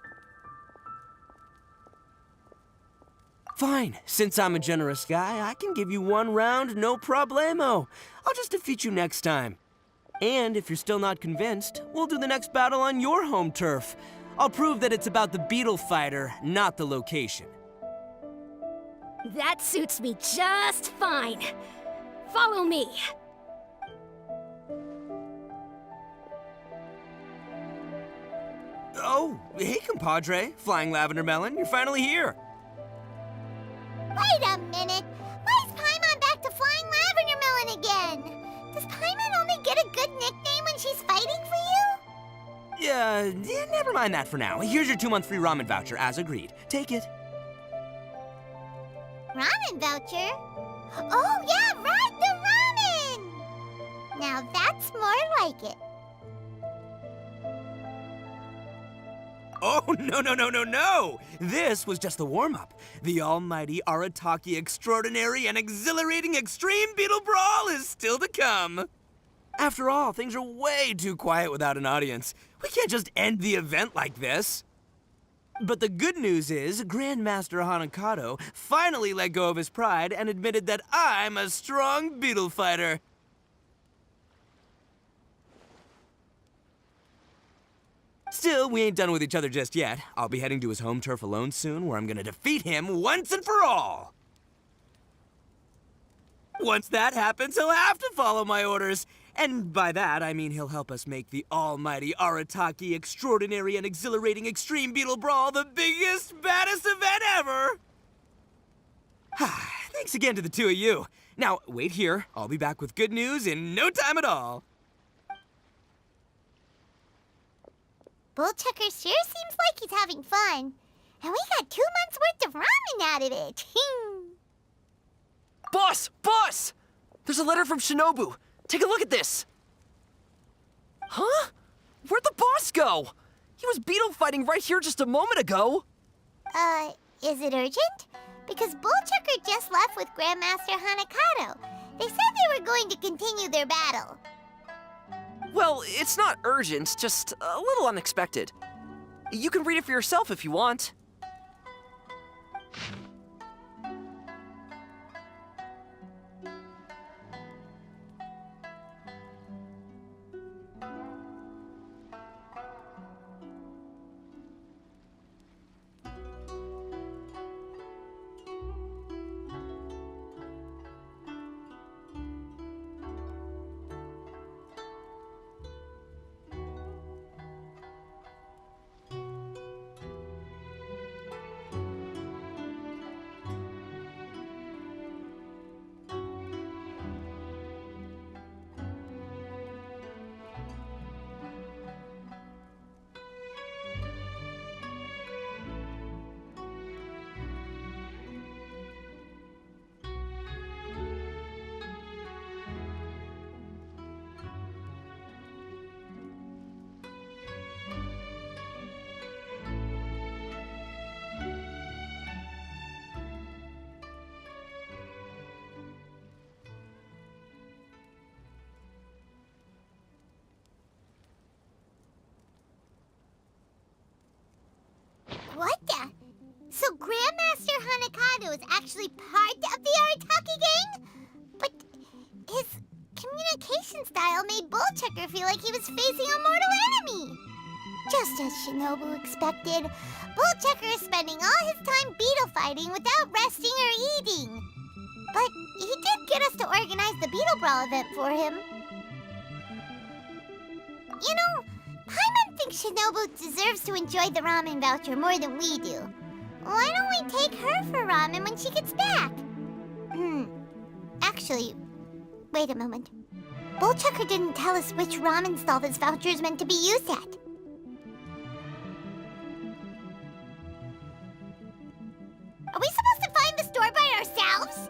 Fine. Since I'm a generous guy, I can give you one round, no problemo. I'll just defeat you next time. And if you're still not convinced, we'll do the next battle on your home turf. I'll prove that it's about the beetle fighter, not the location. That suits me just fine. Follow me. Oh, hey, compadre. Flying Lavender Melon, you're finally here. Wait a minute! Why is Paimon back to Flying Lavender Melon again? Does Paimon only get a good nickname when she's fighting for you? Yeah, never mind that for now. Here's your 2-month free ramen voucher, as agreed. Take it. Ramen voucher? Oh yeah, right, the ramen! Now that's more like it. Oh, no, no, no, no, no! This was just the warm-up. The almighty Arataki extraordinary and exhilarating Extreme Beetle Brawl is still to come. After all, things are way too quiet without an audience. We can't just end the event like this. But the good news is, Grandmaster Hanakado finally let go of his pride and admitted that I'm a strong beetle fighter. Still, we ain't done with each other just yet. I'll be heading to his home turf alone soon, where I'm gonna defeat him once and for all. Once that happens, he'll have to follow my orders. And by that, I mean he'll help us make the almighty Arataki extraordinary and exhilarating Extreme Beetle Brawl the biggest, baddest event ever! Thanks again to the two of you. Now, wait here. I'll be back with good news in no time at all. Bullchucker sure seems like he's having fun. And we got 2 months worth of ramen out of it. Boss! Boss! There's a letter from Shinobu. Take a look at this. Huh? Where'd the boss go? He was beetle fighting right here just a moment ago. Is it urgent? Because Bullchucker just left with Grandmaster Hanakado. They said they were going to continue their battle. Well, it's not urgent, just a little unexpected. You can read it for yourself if you want. What the? So Grandmaster Hanakado is actually part of the Arataki gang? But his communication style made Bullchucker feel like he was facing a mortal enemy. Just as Shinobu expected, Bullchucker is spending all his time beetle fighting without resting or eating. But he did get us to organize the Beetle Brawl event for him. You know, Paimon thinks Shinobu deserves to enjoy the ramen voucher more than we do. Why don't we take her for ramen when she gets back? Actually, wait a moment. Bullchucker didn't tell us which ramen stall this voucher is meant to be used at. Are we supposed to find the store by ourselves?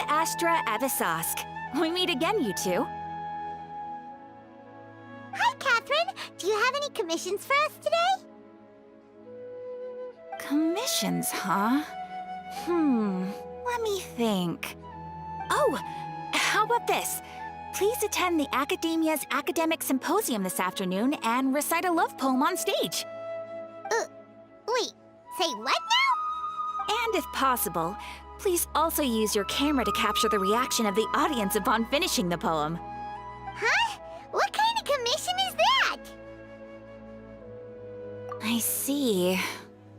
Astra Abyssosque. We meet again, you two. Hi, Catherine. Do you have any commissions for us today? Commissions, huh? Let me think. Oh, how about this? Please attend the Academia's Academic Symposium this afternoon and recite a love poem on stage. Wait, say what now? And if possible, please also use your camera to capture the reaction of the audience upon finishing the poem. Huh? What kind of commission is that? I see.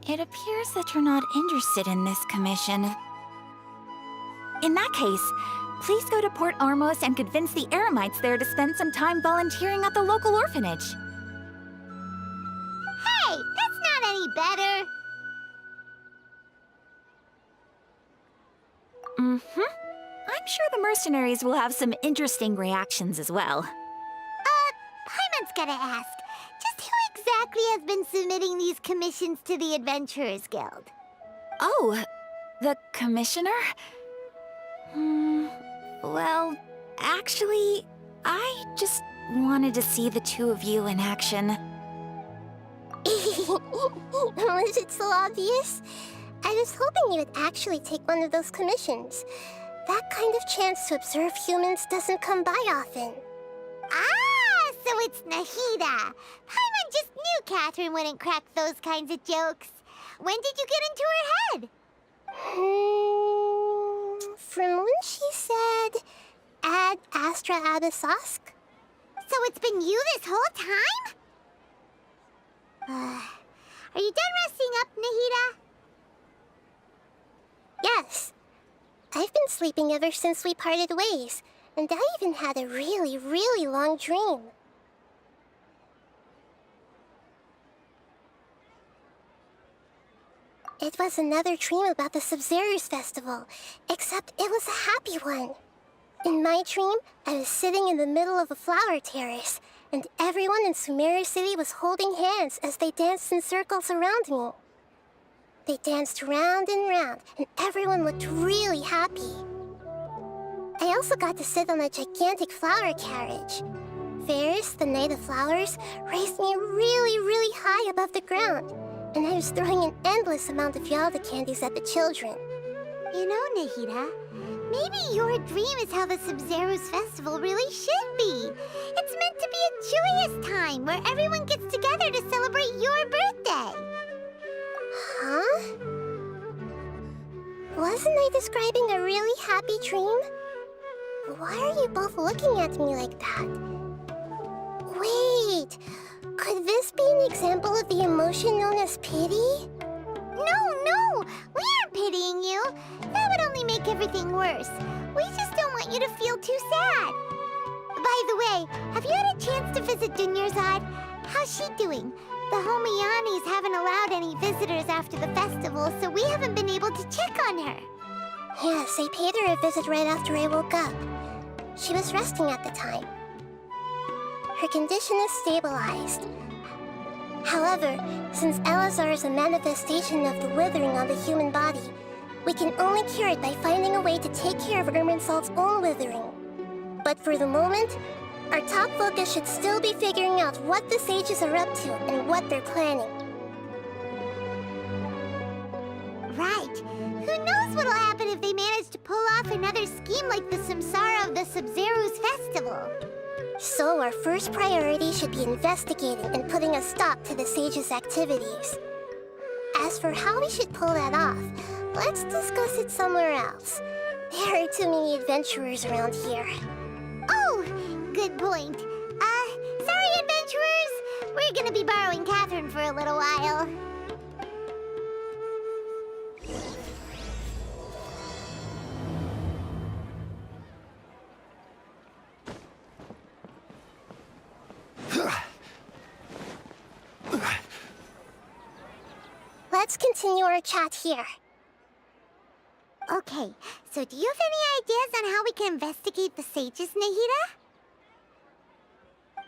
It appears that you're not interested in this commission. In that case, please go to Port Armos and convince the Eremites there to spend some time volunteering at the local orphanage. Hey, that's not any better. I'm sure the mercenaries will have some interesting reactions as well. Paimon's gotta ask. Just who exactly has been submitting these commissions to the Adventurers Guild? Oh, the commissioner? Well, actually, I just wanted to see the two of you in action. Was it so obvious? I was hoping you would actually take one of those commissions. That kind of chance to observe humans doesn't come by often. Ah, so it's Nahida. Paimon just knew Catherine wouldn't crack those kinds of jokes. When did you get into her head? From when she said, Ad Astra Abyssosque. So it's been you this whole time? Are you done resting up, Nahida? Yes. I've been sleeping ever since we parted ways, and I even had a really, really long dream. It was another dream about the Sabzeruz Festival, except it was a happy one. In my dream, I was sitting in the middle of a flower terrace, and everyone in Sumeru City was holding hands as they danced in circles around me. They danced round and round, and everyone looked really happy. I also got to sit on a gigantic flower carriage. Ferris, the Knight of Flowers, raised me really, really high above the ground, and I was throwing an endless amount of Yalda candies at the children. You know, Nahida, maybe your dream is how the Sabzeruz Festival really should be. It's meant to be a joyous time where everyone gets together to celebrate your birthday. Huh? Wasn't I describing a really happy dream? Why are you both looking at me like that? Wait, could this be an example of the emotion known as pity? No, we aren't pitying you. That would only make everything worse. We just don't want you to feel too sad. By the way, have you had a chance to visit Dunyarzad? How's she doing? The Homiyanis haven't allowed any visitors after the festival, so we haven't been able to check on her. Yes, I paid her a visit right after I woke up. She was resting at the time. Her condition is stabilized. However, since Elazar is a manifestation of the withering on the human body, we can only cure it by finding a way to take care of Irminsul's own withering. But for the moment, our top focus should still be figuring out what the sages are up to and what they're planning. Right. Who knows what'll happen if they manage to pull off another scheme like the Samsara of the Sabzeruz Festival. So our first priority should be investigating and putting a stop to the sages' activities. As for how we should pull that off, let's discuss it somewhere else. There are too many adventurers around here. Oh, good point. Sorry, adventurers. We're gonna be borrowing Catherine for a little while. Let's continue our chat here. Okay, so do you have any ideas on how we can investigate the sages, Nahida?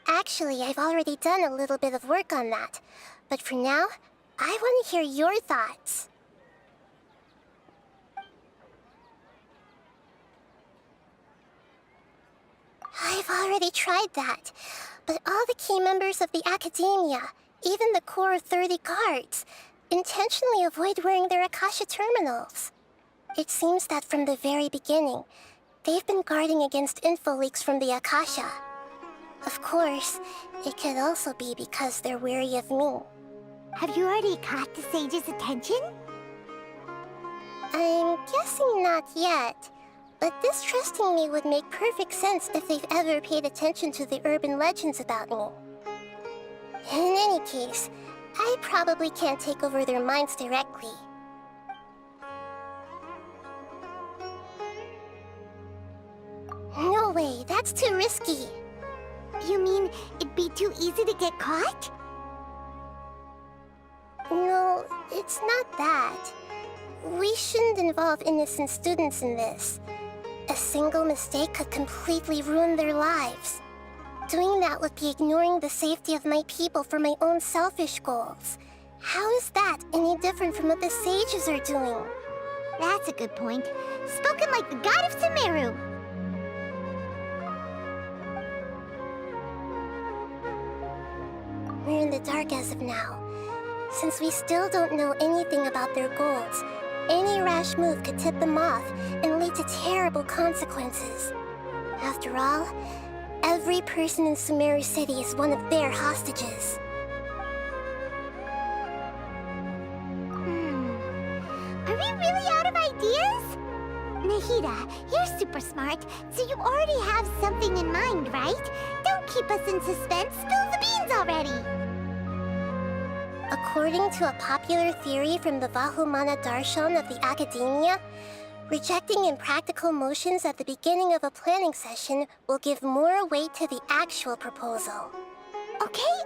Actually, I've already done a little bit of work on that. But for now, I want to hear your thoughts. I've already tried that, but all the key members of the Academia, even the core of 30 guards, intentionally avoid wearing their Akasha terminals. It seems that from the very beginning, they've been guarding against info leaks from the Akasha. Of course, it could also be because they're wary of me. Have you already caught the sage's attention? I'm guessing not yet, but distrusting me would make perfect sense if they've ever paid attention to the urban legends about me. In any case, I probably can't take over their minds directly. No way, that's too risky. You mean it'd be too easy to get caught? No, it's not that. We shouldn't involve innocent students in this. A single mistake could completely ruin their lives. Doing that would be ignoring the safety of my people for my own selfish goals. How is that any different from what the sages are doing? That's a good point. Spoken like the god of Sumeru. We're in the dark as of now. Since we still don't know anything about their goals, any rash move could tip them off and lead to terrible consequences. After all, every person in Sumeru City is one of their hostages. Are we really out of ideas? Nahida, you're super smart, so you already have something in mind, right? Don't keep us in suspense. Spill the beans already! According to a popular theory from the Vahumana Darshan of the Academia, rejecting impractical motions at the beginning of a planning session will give more weight to the actual proposal. Okay,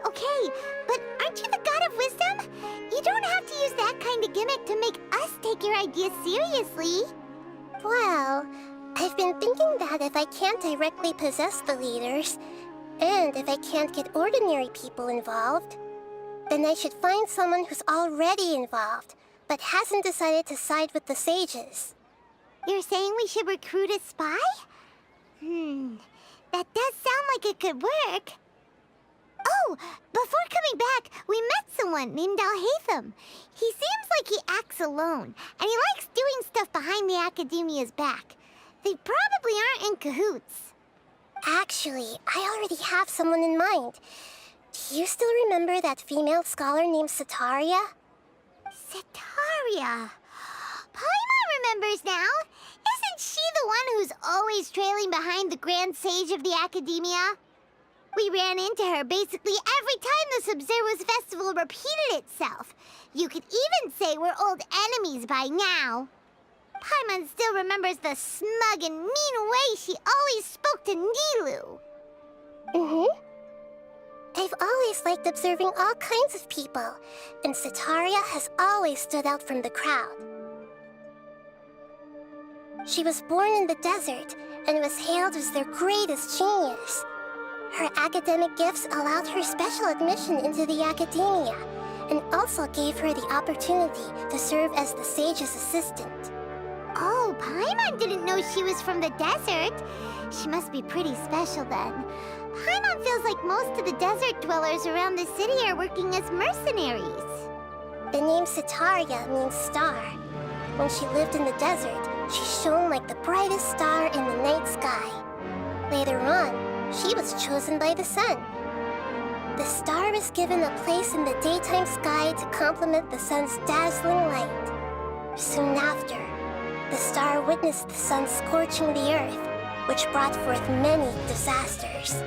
but aren't you the god of wisdom? You don't have to use that kind of gimmick to make us take your ideas seriously. Well, I've been thinking that if I can't directly possess the leaders, and if I can't get ordinary people involved, then I should find someone who's already involved, but hasn't decided to side with the sages. You're saying we should recruit a spy? That does sound like it could work. Oh, before coming back, we met someone named Alhaitham. He seems like he acts alone, and he likes doing stuff behind the Academia's back. They probably aren't in cahoots. Actually, I already have someone in mind. Do you still remember that female scholar named Setaria? Setaria. Paimon remembers now. Isn't she the one who's always trailing behind the Grand Sage of the Academia? We ran into her basically every time the Sub-Zero's festival repeated itself. You could even say we're old enemies by now. Paimon still remembers the smug and mean way she always spoke to Nilou. I've always liked observing all kinds of people, and Setaria has always stood out from the crowd. She was born in the desert and was hailed as their greatest genius. Her academic gifts allowed her special admission into the Academia, and also gave her the opportunity to serve as the sage's assistant. Oh, Paimon didn't know she was from the desert. She must be pretty special then. Paimon feels like most of the desert dwellers around the city are working as mercenaries. The name Setaria means star. When she lived in the desert, she shone like the brightest star in the night sky. Later on, she was chosen by the sun. The star was given a place in the daytime sky to complement the sun's dazzling light. Soon after, the star witnessed the sun scorching the earth, which brought forth many disasters.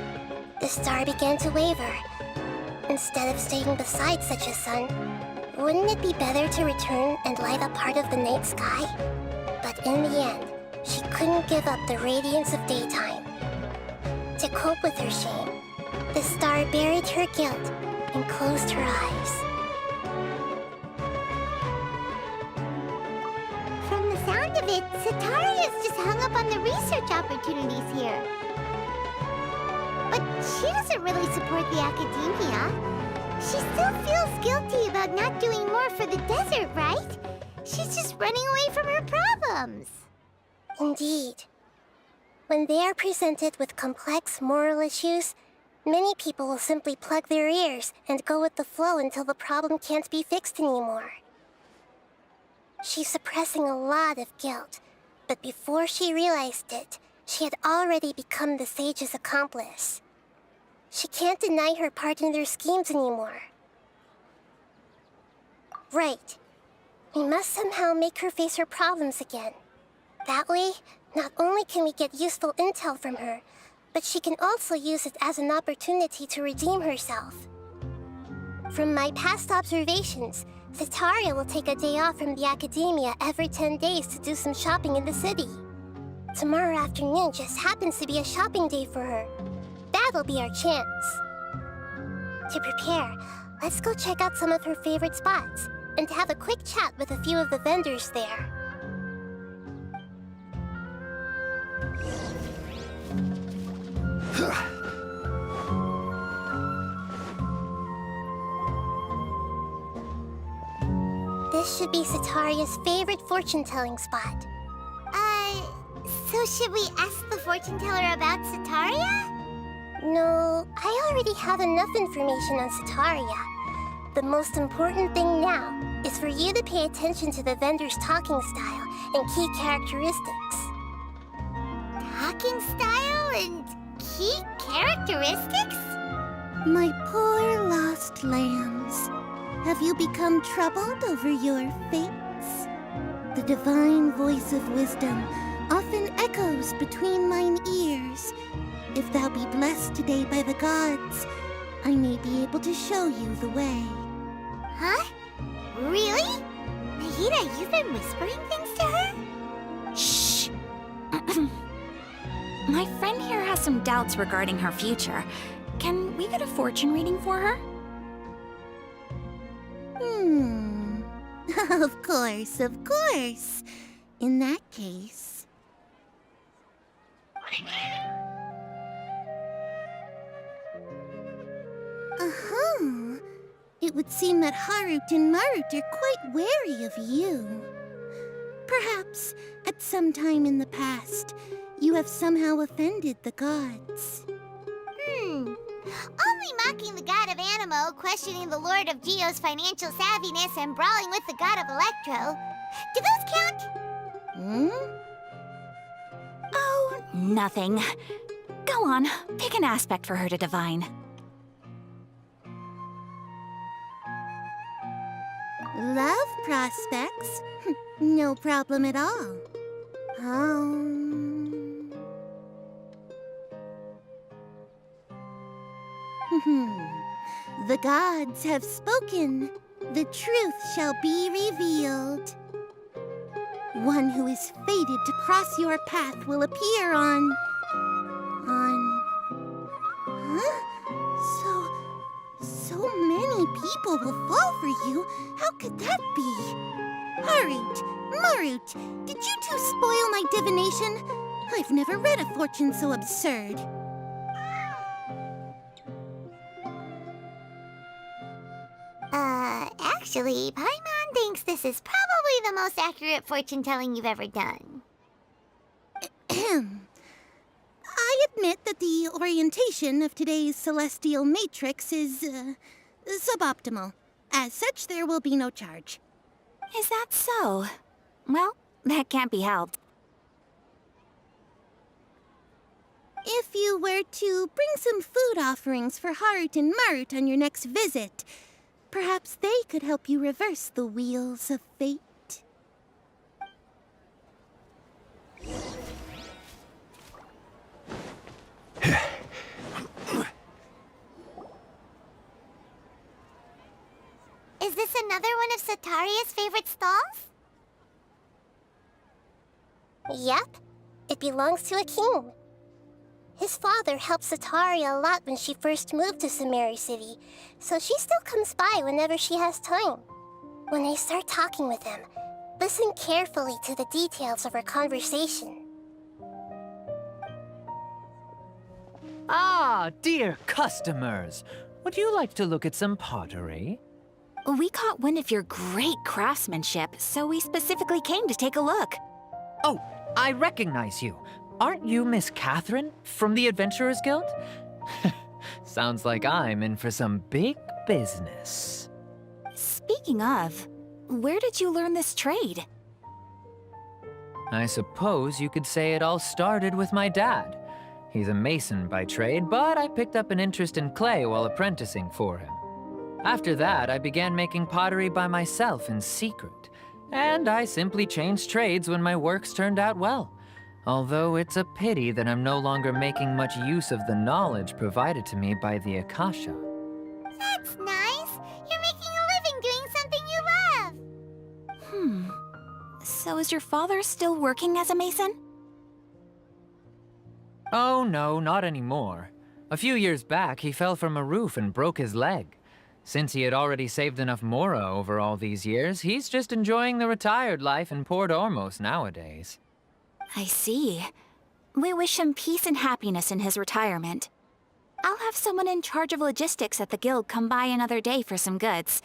The star began to waver. Instead of staying beside such a sun, wouldn't it be better to return and light up part of the night sky? But in the end, she couldn't give up the radiance of daytime. To cope with her shame, the star buried her guilt and closed her eyes. From the sound of it, Setaria's just hung up on the research opportunities here. But she doesn't really support the Academia. She still feels guilty about not doing more for the desert, right? She's just running away from her problems. Indeed. When they are presented with complex moral issues, many people will simply plug their ears and go with the flow until the problem can't be fixed anymore. She's suppressing a lot of guilt, but before she realized it, she had already become the sage's accomplice. She can't deny her part in their schemes anymore. Right. We must somehow make her face her problems again. That way, not only can we get useful intel from her, but she can also use it as an opportunity to redeem herself. From my past observations, Setaria will take a day off from the academia every 10 days to do some shopping in the city. Tomorrow afternoon just happens to be a shopping day for her. That'll be our chance. To prepare, let's go check out some of her favorite spots and have a quick chat with a few of the vendors there. This should be Setaria's favorite fortune-telling spot. So should we ask the fortune teller about Setaria? No, I already have enough information on Setaria. The most important thing now is for you to pay attention to the vendor's talking style and key characteristics. Talking style and key characteristics? My poor lost lambs, have you become troubled over your fates? The divine voice of wisdom often echoes between mine ears. If thou be blessed today by the gods, I may be able to show you the way. Huh? Really? Nahida, you've been whispering things to her? Shh! My friend here has some doubts regarding her future. Can we get a fortune reading for her? Of course, of course. In that case... It would seem that Harut and Marut are quite wary of you. Perhaps, at some time in the past, you have somehow offended the gods. Only mocking the god of Animo, questioning the Lord of Geo's financial savviness, and brawling with the god of Electro. Do those count? Oh, nothing. Go on, pick an aspect for her to divine. Love prospects? No problem at all. The gods have spoken. The truth shall be revealed. One who is fated to cross your path will appear on... So many people will fall for you. How could that be? Harut, Marut, did you two spoil my divination? I've never read a fortune so absurd. Actually, Paimon thinks this is probably the most accurate fortune-telling you've ever done. I admit that the orientation of today's celestial matrix is, suboptimal. As such, there will be no charge. Is that so? Well, that can't be helped. If you were to bring some food offerings for Harut and Marut on your next visit, perhaps they could help you reverse the wheels of fate. Is this another one of Setaria's favorite stalls? Yep. It belongs to a king. His father helped Setaria a lot when she first moved to Samari City, so she still comes by whenever she has time. When I start talking with him, listen carefully to the details of our conversation. Ah, dear customers. Would you like to look at some pottery? We caught wind of your great craftsmanship, so we specifically came to take a look. Oh, I recognize you. aren't you Miss Catherine from the Adventurers Guild? Sounds like I'm in for some big business. Speaking of, where did you learn this trade? I suppose you could say it all started with my dad. He's a mason by trade, but I picked up an interest in clay while apprenticing for him. After that, I began making pottery by myself in secret, and I simply changed trades when my works turned out well. Although it's a pity that I'm no longer making much use of the knowledge provided to me by the Akasha. That's nice. You're making a living doing something you love. So is your father still working as a mason? Oh no, not anymore. A few years back, he fell from a roof and broke his leg. Since he had already saved enough mora over all these years, he's just enjoying the retired life in Port Ormos nowadays. I see. We wish him peace and happiness in his retirement. I'll have someone in charge of logistics at the guild come by another day for some goods.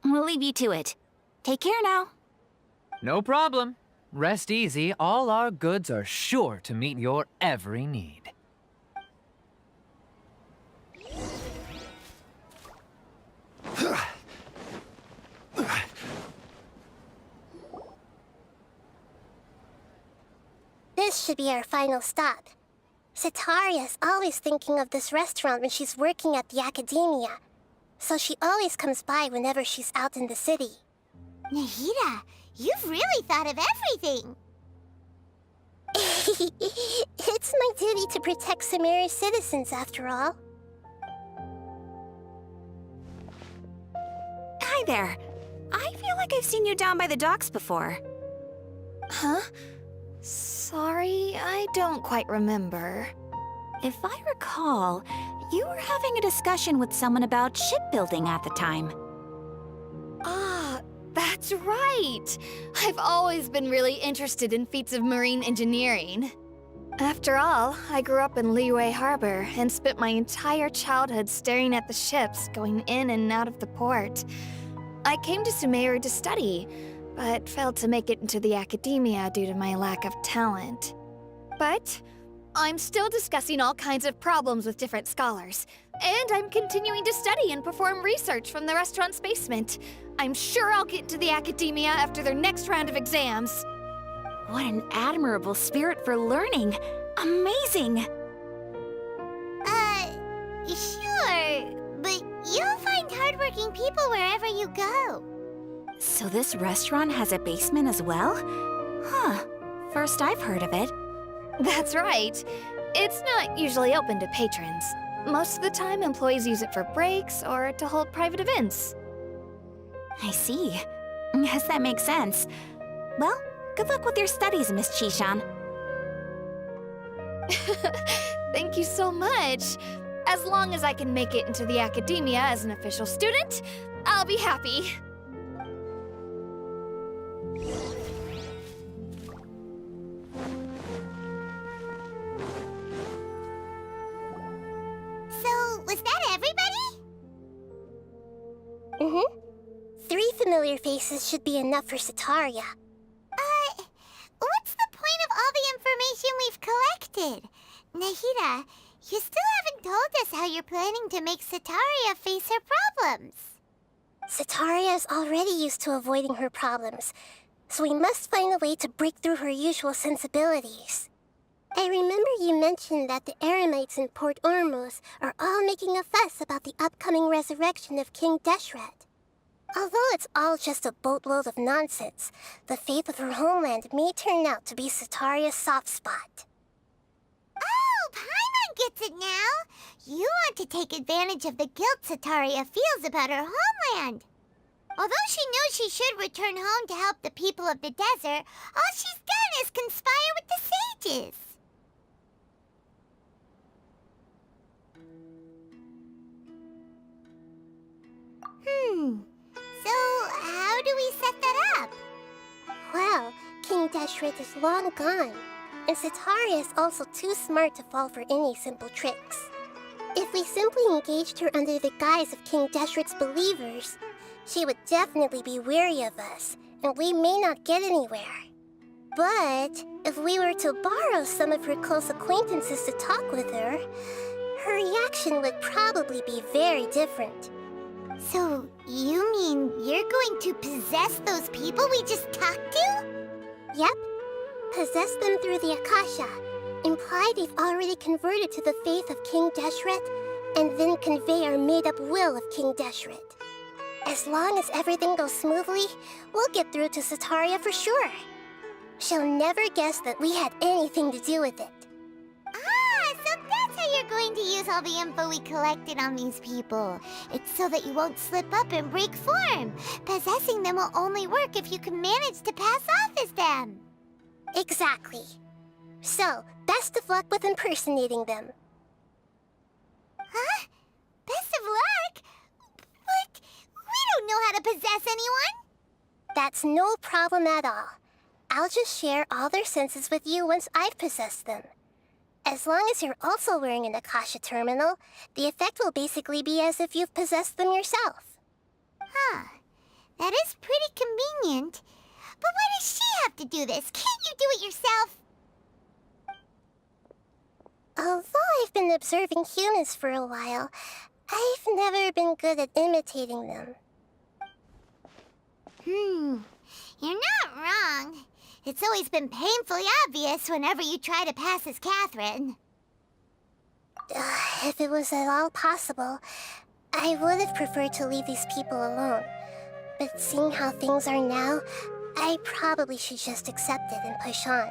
We'll leave you to it. Take care now. No problem. Rest easy, all our goods are sure to meet your every need. This should be our final stop. Cetaria's always thinking of this restaurant when she's working at the academia, so she always comes by whenever she's out in the city. Nahida, you've really thought of everything. It's my duty to protect Samaria's citizens, after all. Hi there. I feel like I've seen you down by the docks before. Huh? Sorry, I don't quite remember. If I recall, you were having a discussion with someone about shipbuilding at the time. Ah, that's right! I've always been really interested in feats of marine engineering. After all, I grew up in Liyue Harbor and spent my entire childhood staring at the ships going in and out of the port. I came to Sumeru to study, but failed to make it into the academia due to my lack of talent. But I'm still discussing all kinds of problems with different scholars, and I'm continuing to study and perform research from the restaurant's basement. I'm sure I'll get into the academia after their next round of exams. What an admirable spirit for learning! Amazing! Sure, but you'll find hardworking people wherever you go. So this restaurant has a basement as well? Huh. First I've heard of it. That's right. It's not usually open to patrons. Most of the time, employees use it for breaks or to hold private events. I see. Guess that makes sense. Well, good luck with your studies, Miss Chishan. Thank you so much. As long as I can make it into the academia as an official student, I'll be happy. So, was that everybody? Mm-hmm. 3 familiar faces should be enough for Cetaria. What's the point of all the information we've collected? Nahida, you still haven't told us how you're planning to make Cetaria face her problems. Cetaria is already used to avoiding her problems, so we must find a way to break through her usual sensibilities. I remember you mentioned that the Eremites in Port Ormos are all making a fuss about the upcoming resurrection of King Deshret. Although it's all just a boatload of nonsense, the fate of her homeland may turn out to be Cetaria's soft spot. Oh, Paimon gets it now! You want to take advantage of the guilt Cetaria feels about her homeland. Although she knows she should return home to help the people of the desert, all she's done is conspire with the sages. So how do we set that up? Well, King Deshret is long gone, and Cetaria is also too smart to fall for any simple tricks. If we simply engaged her under the guise of King Deshret's believers, she would definitely be wary of us, and we may not get anywhere. But if we were to borrow some of her close acquaintances to talk with her, her reaction would probably be very different. So, you mean you're going to possess those people we just talked to? Yep. Possess them through the Akasha. Imply they've already converted to the faith of King Deshret, and then convey our made-up will of King Deshret. As long as everything goes smoothly, we'll get through to Sataria for sure. She'll never guess that we had anything to do with it. Ah, so that's how you're going to use all the info we collected on these people. It's so that you won't slip up and break form. Possessing them will only work if you can manage to pass off as them. Exactly. So, best of luck with impersonating them. Huh? Best of luck? But we don't know how to possess anyone. That's no problem at all. I'll just share all their senses with you once I've possessed them. As long as you're also wearing an Akasha terminal, the effect will basically be as if you've possessed them yourself. Huh. That is pretty convenient. But why does she have to do this? Can't you do it yourself? Although I've been observing humans for a while, I've never been good at imitating them. You're not wrong. It's always been painfully obvious whenever you try to pass as Catherine. If it was at all possible, I would have preferred to leave these people alone. But seeing how things are now, I probably should just accept it and push on.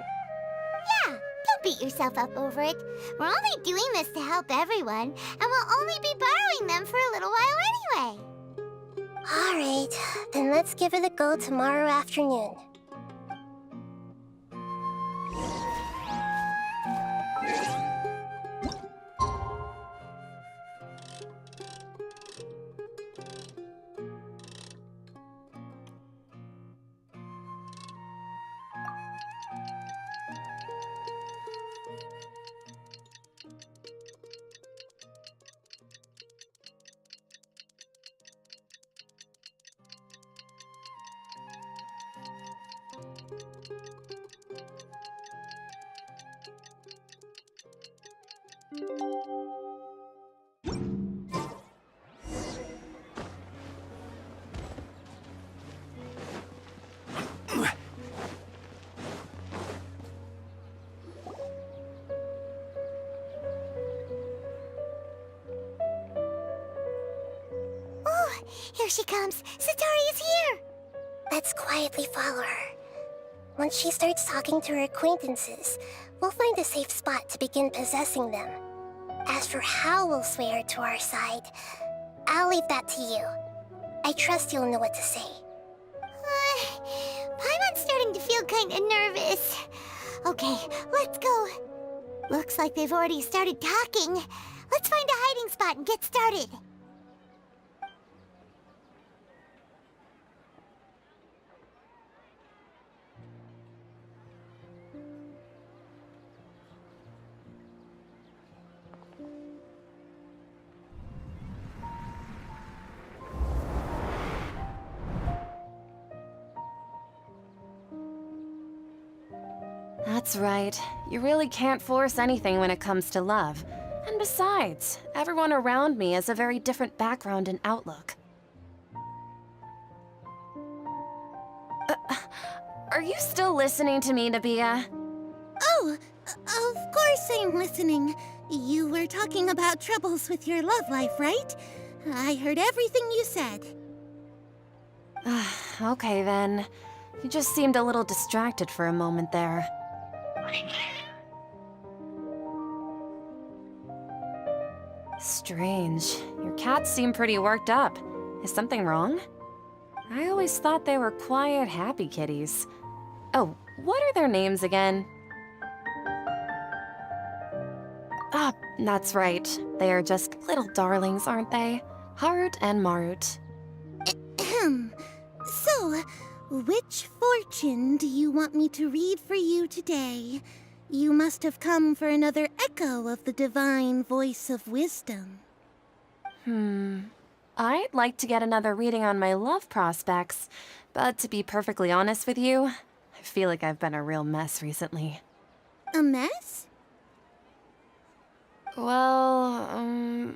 Yeah, don't beat yourself up over it. We're only doing this to help everyone, and we'll only be borrowing them for a little while anyway. Alright, then let's give it a go tomorrow afternoon. Here she comes. Sataria's here. Let's quietly follow her. Once she starts talking to her acquaintances, we'll find a safe spot to begin possessing them. As for how we'll sway her to our side, I'll leave that to you. I trust you'll know what to say. Paimon's starting to feel kind of nervous. Okay, let's go. Looks like they've already started talking. Let's find a hiding spot and get started. That's right. You really can't force anything when it comes to love. And besides, everyone around me has a very different background and outlook. Are you still listening to me, Nabiya? Oh, of course I'm listening. You were talking about troubles with your love life, right? I heard everything you said. Okay then. You just seemed a little distracted for a moment there. Strange. Your cats seem pretty worked up. Is something wrong? I always thought they were quiet, happy kitties. Oh, what are their names again? Ah, that's right. They are just little darlings, aren't they? Harut and Marut. Ahem. So, which fortune do you want me to read for you today? You must have come for another echo of the divine voice of wisdom. I'd like to get another reading on my love prospects, but to be perfectly honest with you, I feel like I've been a real mess recently. A mess? Well,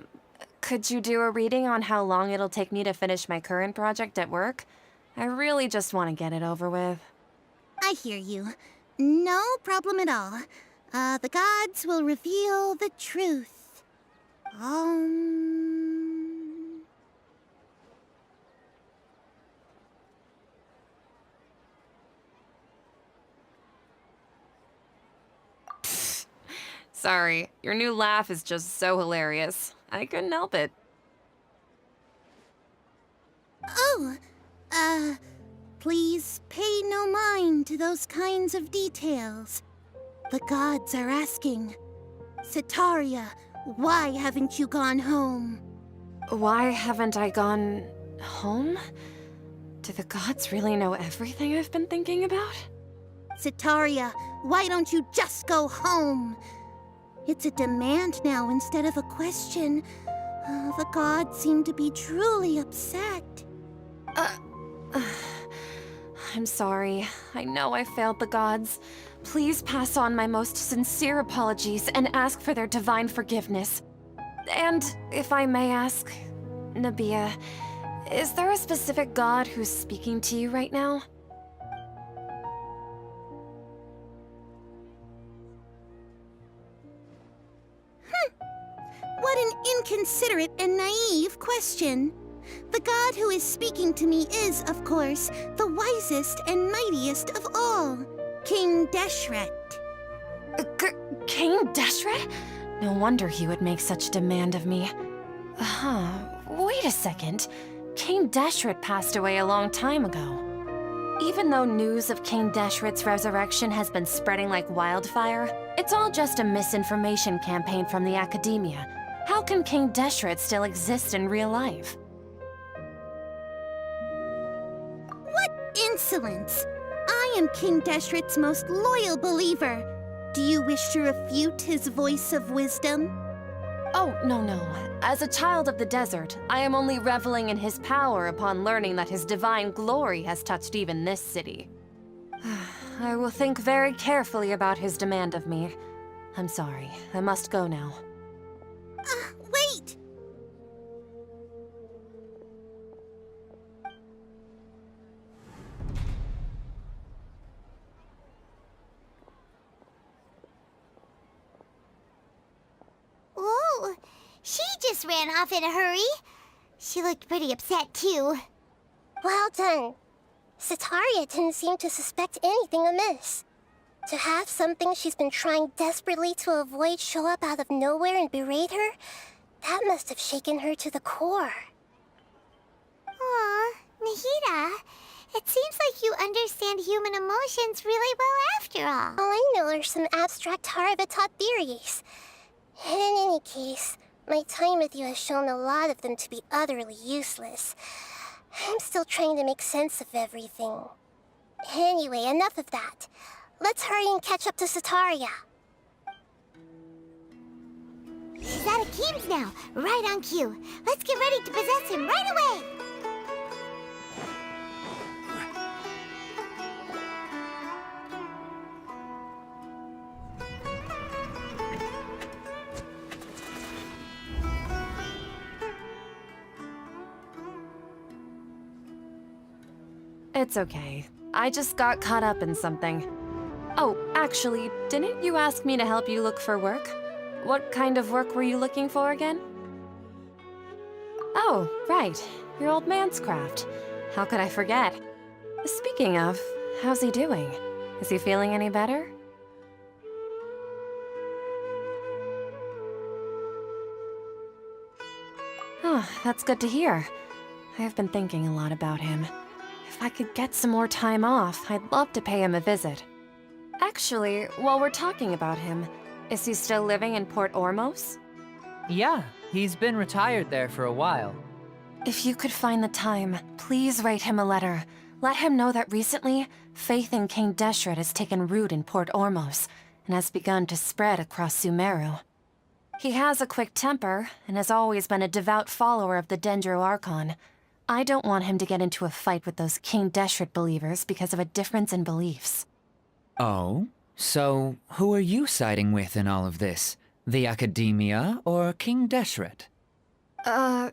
could you do a reading on how long it'll take me to finish my current project at work? I really just want to get it over with. I hear you. No problem at all. The gods will reveal the truth. Sorry, your new laugh is just so hilarious. I couldn't help it. Oh, please pay no mind to those kinds of details. The gods are asking, Setaria, why haven't you gone home? Why haven't I gone home? Do the gods really know everything I've been thinking about? Setaria, why don't you just go home? It's a demand now instead of a question. The gods seem to be truly upset. I'm sorry. I know I failed the gods. Please pass on my most sincere apologies and ask for their divine forgiveness. And if I may ask, Nabia, is there a specific god who's speaking to you right now? What an inconsiderate and naive question. The god who is speaking to me is, of course, the wisest and mightiest of all, King Deshret. King Deshret? No wonder he would make such demand of me. Wait a second. King Deshret passed away a long time ago. Even though news of King Deshret's resurrection has been spreading like wildfire, it's all just a misinformation campaign from the academia. How can King Deshret still exist in real life? What insolence! I am King Deshret's most loyal believer. Do you wish to refute his voice of wisdom? Oh, no. As a child of the desert, I am only reveling in his power upon learning that his divine glory has touched even this city. I will think very carefully about his demand of me. I'm sorry. I must go now. Wait! Whoa! She just ran off in a hurry. She looked pretty upset, too. Well done. Setaria didn't seem to suspect anything amiss. To have something she's been trying desperately to avoid show up out of nowhere and berate her, that must have shaken her to the core. Aw, Nahida, it seems like you understand human emotions really well after all. All I know are some abstract Harvard-taught theories. In any case, my time with you has shown a lot of them to be utterly useless. I'm still trying to make sense of everything. Anyway, enough of that. Let's hurry and catch up to Setaria. He's out of Keem's now, right on cue. Let's get ready to possess him right away! It's okay. I just got caught up in something. Oh, actually, didn't you ask me to help you look for work? What kind of work were you looking for again? Oh, right. Your old man's craft. How could I forget? Speaking of, how's he doing? Is he feeling any better? Oh, that's good to hear. I've been thinking a lot about him. If I could get some more time off, I'd love to pay him a visit. Actually, while we're talking about him, is he still living in Port Ormos? Yeah, he's been retired there for a while. If you could find the time, please write him a letter. Let him know that recently, faith in King Deshret has taken root in Port Ormos and has begun to spread across Sumeru. He has a quick temper and has always been a devout follower of the Dendro Archon. I don't want him to get into a fight with those King Deshret believers because of a difference in beliefs. Oh? So, who are you siding with in all of this? The Academia or King Deshret? I'm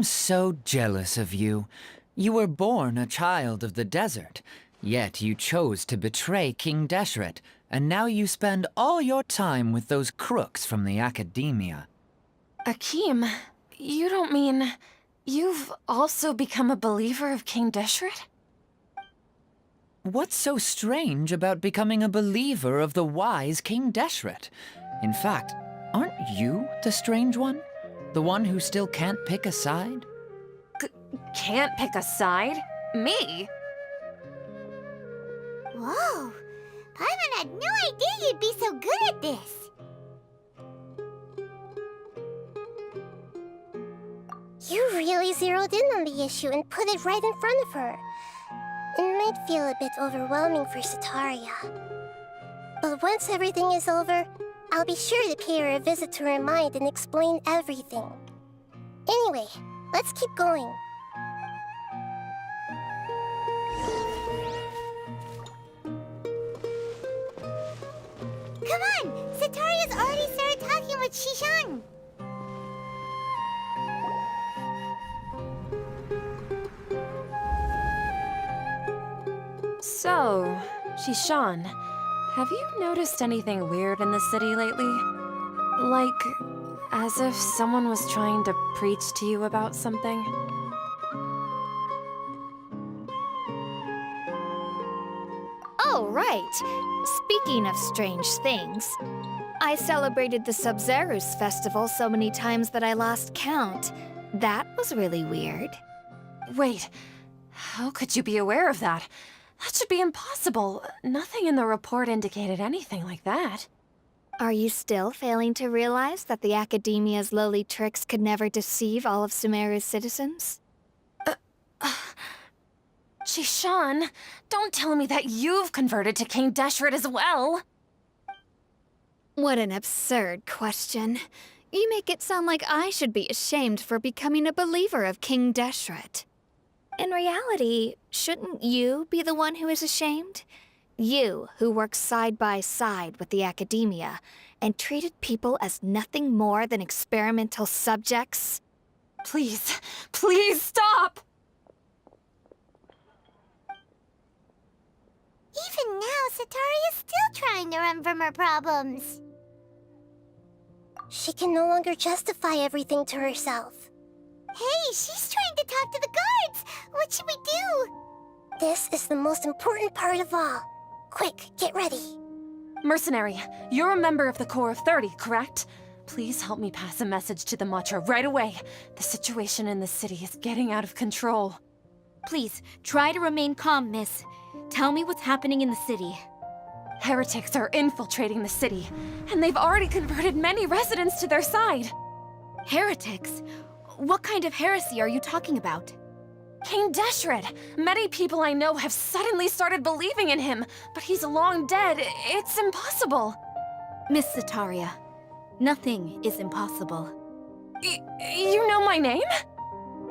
so jealous of you. You were born a child of the desert, yet you chose to betray King Deshret, and now you spend all your time with those crooks from the Academia. Akeem, you don't mean you've also become a believer of King Deshret? What's so strange about becoming a believer of the wise King Deshret? In fact, aren't you the strange one? The one who still can't pick a side? Can't pick a side? Me? Whoa! Paimon had no idea you'd be so good at this! You really zeroed in on the issue and put it right in front of her. It might feel a bit overwhelming for Setaria. But once everything is over, I'll be sure to pay her a visit to her mind and explain everything. Anyway, let's keep going. Come on! Setaria's already started talking with Shishan! So, Shishan, have you noticed anything weird in the city lately? Like, as if someone was trying to preach to you about something? Oh, right. Speaking of strange things, I celebrated the Sub-Zerus festival so many times that I lost count. That was really weird. Wait, how could you be aware of that? That should be impossible. Nothing in the report indicated anything like that. Are you still failing to realize that the Academia's lowly tricks could never deceive all of Sumeru's citizens? Shishan, don't tell me that you've converted to King Deshret as well! What an absurd question. You make it sound like I should be ashamed for becoming a believer of King Deshret. In reality, shouldn't you be the one who is ashamed? You, who worked side by side with the Academia and treated people as nothing more than experimental subjects? Please, please stop! Even now, Setaria's still trying to run from her problems. She can no longer justify everything to herself. Hey, she's trying to talk to the guards! What should we do? This is the most important part of all. Quick, get ready. Mercenary, you're a member of the Corps of 30, correct? Please help me pass a message to the Macha right away. The situation in the city is getting out of control. Please, try to remain calm, miss. Tell me what's happening in the city. Heretics are infiltrating the city, and they've already converted many residents to their side. Heretics? What kind of heresy are you talking about? King Deshret! Many people I know have suddenly started believing in him, but he's long dead. It's impossible. Miss Setaria, nothing is impossible. You know my name?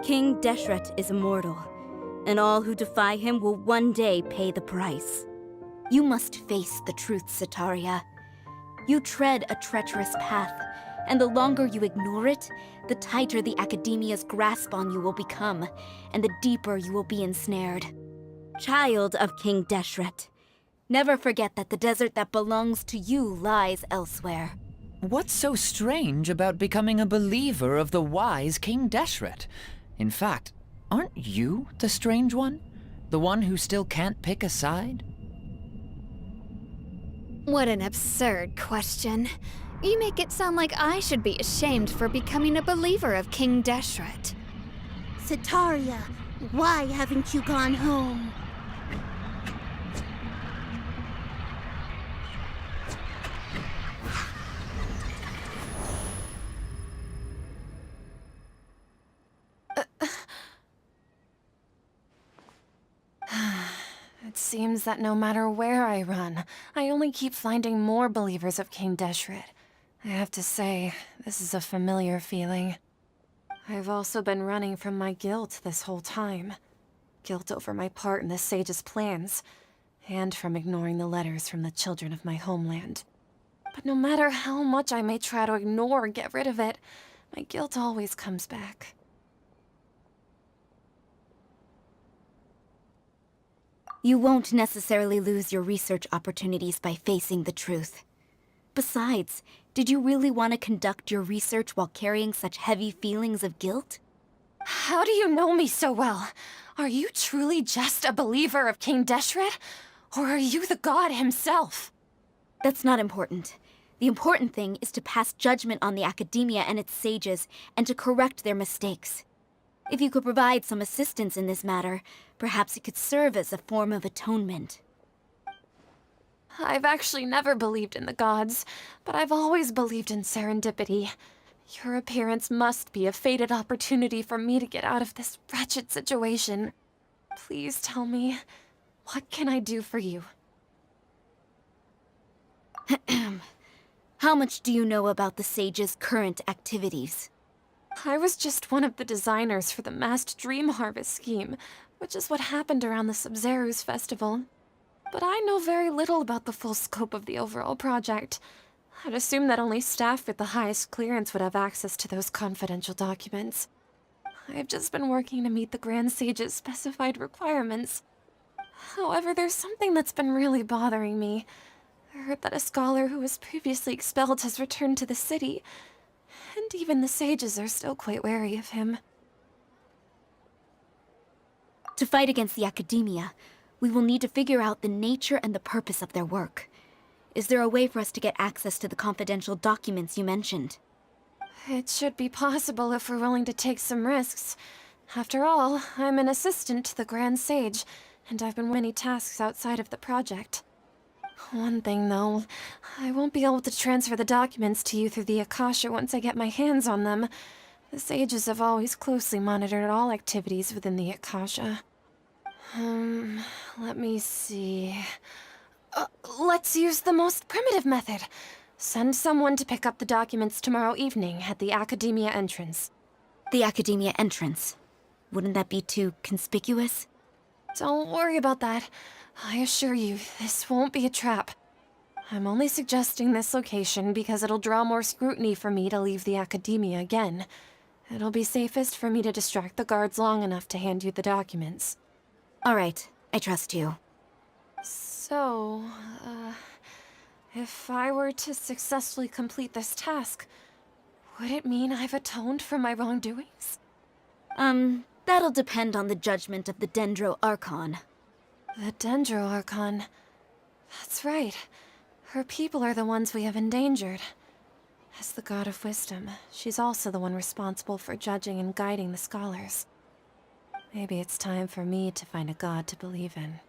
King Deshret is immortal, and all who defy him will one day pay the price. You must face the truth, Setaria. You tread a treacherous path, and the longer you ignore it, the tighter the Academia's grasp on you will become, and the deeper you will be ensnared. Child of King Deshret, never forget that the desert that belongs to you lies elsewhere. What's so strange about becoming a believer of the wise King Deshret? In fact, aren't you the strange one? The one who still can't pick a side? What an absurd question. You make it sound like I should be ashamed for becoming a believer of King Deshret. Setaria, why haven't you gone home? It seems that no matter where I run, I only keep finding more believers of King Deshret. I have to say, this is a familiar feeling. I've also been running from my guilt this whole time. guilt over my part in the sage's plans, and from ignoring the letters from the children of my homeland. But no matter how much I may try to ignore or get rid of it, my guilt always comes back. You won't necessarily lose your research opportunities by facing the truth. Besides, did you really want to conduct your research while carrying such heavy feelings of guilt? How do you know me so well? Are you truly just a believer of King Deshret? Or are you the god himself? That's not important. The important thing is to pass judgment on the academia and its sages, and to correct their mistakes. If you could provide some assistance in this matter, perhaps it could serve as a form of atonement. I've actually never believed in the gods, but I've always believed in serendipity. Your appearance must be a fated opportunity for me to get out of this wretched situation. Please tell me, what can I do for you? How much do you know about the sage's current activities? I was just one of the designers for the massed dream harvest scheme, which is what happened around the Sabzeruz festival. But I know very little about the full scope of the overall project. I'd assume that only staff with the highest clearance would have access to those confidential documents. I've just been working to meet the Grand Sage's specified requirements. However, there's something that's been really bothering me. I heard that a scholar who was previously expelled has returned to the city, and even the sages are still quite wary of him. To fight against the academia, we will need to figure out the nature and the purpose of their work. Is there a way for us to get access to the confidential documents you mentioned? It should be possible if we're willing to take some risks. After all, I'm an assistant to the Grand Sage, and I've been many tasks outside of the project. One thing, though, I won't be able to transfer the documents to you through the Akasha once I get my hands on them. The sages have always closely monitored all activities within the Akasha. Let me see... let's use the most primitive method. Send someone to pick up the documents tomorrow evening at the Academia entrance. The Academia entrance? Wouldn't that be too conspicuous? Don't worry about that. I assure you, this won't be a trap. I'm only suggesting this location because it'll draw more scrutiny for me to leave the Academia again. It'll be safest for me to distract the guards long enough to hand you the documents. All right, I trust you. So, if I were to successfully complete this task, would it mean I've atoned for my wrongdoings? That'll depend on the judgment of the Dendro Archon. The Dendro Archon. That's right. Her people are the ones we have endangered. As the God of Wisdom, she's also the one responsible for judging and guiding the scholars. Maybe it's time for me to find a god to believe in.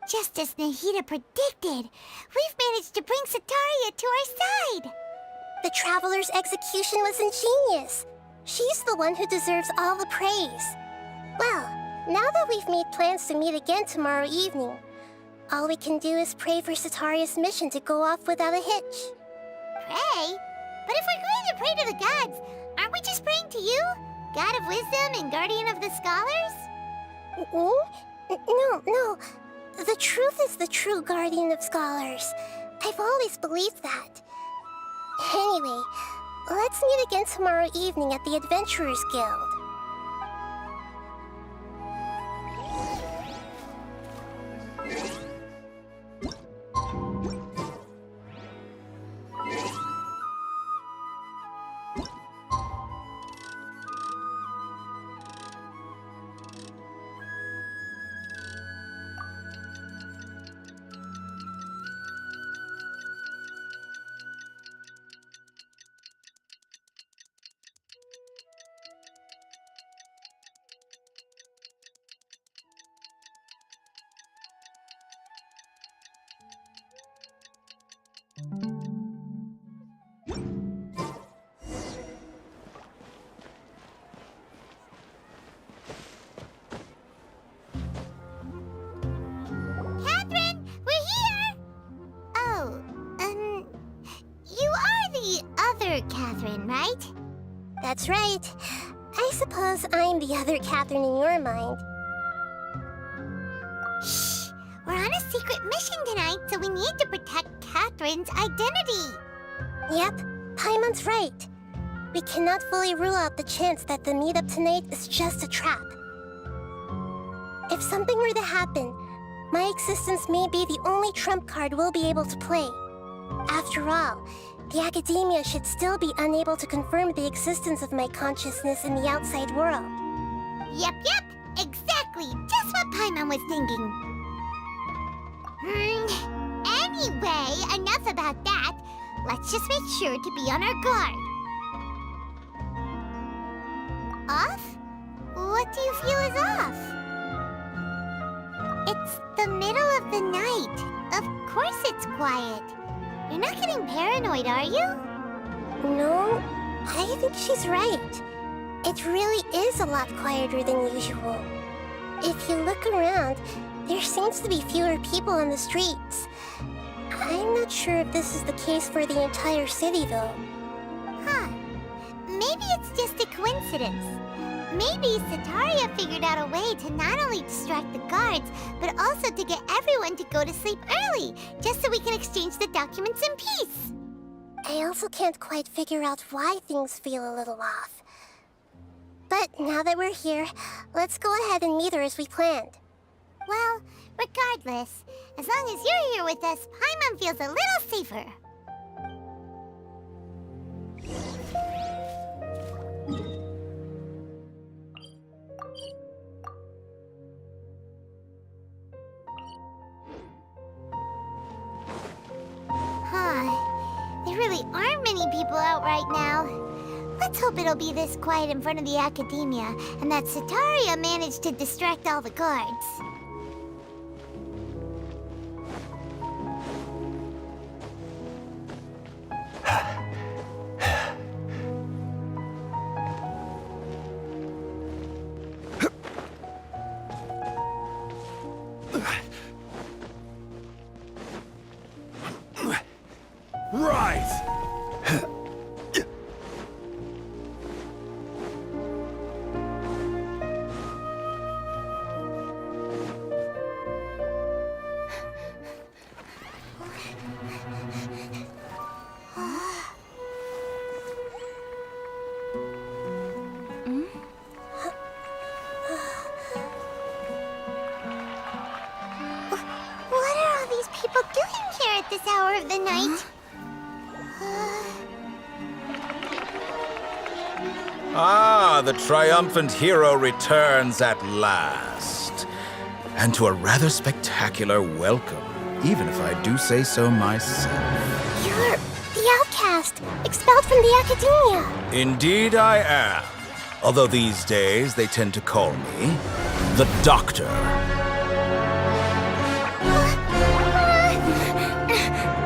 Just as Nahida predicted, we've managed to bring Setaria to our side! The Traveler's execution was ingenious. She's the one who deserves all the praise. Well, now that we've made plans to meet again tomorrow evening, all we can do is pray for Setaria's mission to go off without a hitch. Pray? But if we're going to pray to the gods, aren't we just praying to you? God of Wisdom and Guardian of the Scholars? No. The truth is the true Guardian of Scholars. I've always believed that. Anyway, let's meet again tomorrow evening at the Adventurers Guild. Catherine, we're here! Oh, you are the other Catherine, right? That's right. I I suppose I'm the other Catherine in your mind. Shh! We're on a secret mission tonight, so we need to protect Catherine's identity. Yep, Paimon's right. We cannot fully rule out the chance that the meetup tonight is just a trap. If something were to happen, my existence may be the only trump card we'll be able to play. After all, the Academia should still be unable to confirm the existence of my consciousness in the outside world. Yep, exactly. Just what Paimon was thinking. Anyway, enough about that. Let's just make sure to be on our guard. Off? What do you feel is off? It's the middle of the night. Of course it's quiet. You're not getting paranoid, are you? No, I think she's right. It really is a lot quieter than usual. If you look around, there seems to be fewer people on the streets. I'm not sure if this is the case for the entire city, though. Huh. Maybe it's just a coincidence. Maybe Setaria figured out a way to not only distract the guards, but also to get everyone to go to sleep early, just so we can exchange the documents in peace. I also can't quite figure out why things feel a little off. But now that we're here, let's go ahead and meet her as we planned. Well, regardless, as long as you're here with us, Paimon feels a little safer. There really aren't many people out right now. Let's hope it'll be this quiet in front of the Academia, and that Setaria managed to distract all the guards. This hour of the night. Ah, the triumphant hero returns at last. And to a rather spectacular welcome, even if I do say so myself. You're the outcast, expelled from the Academia. Indeed I am. Although these days they tend to call me the Doctor.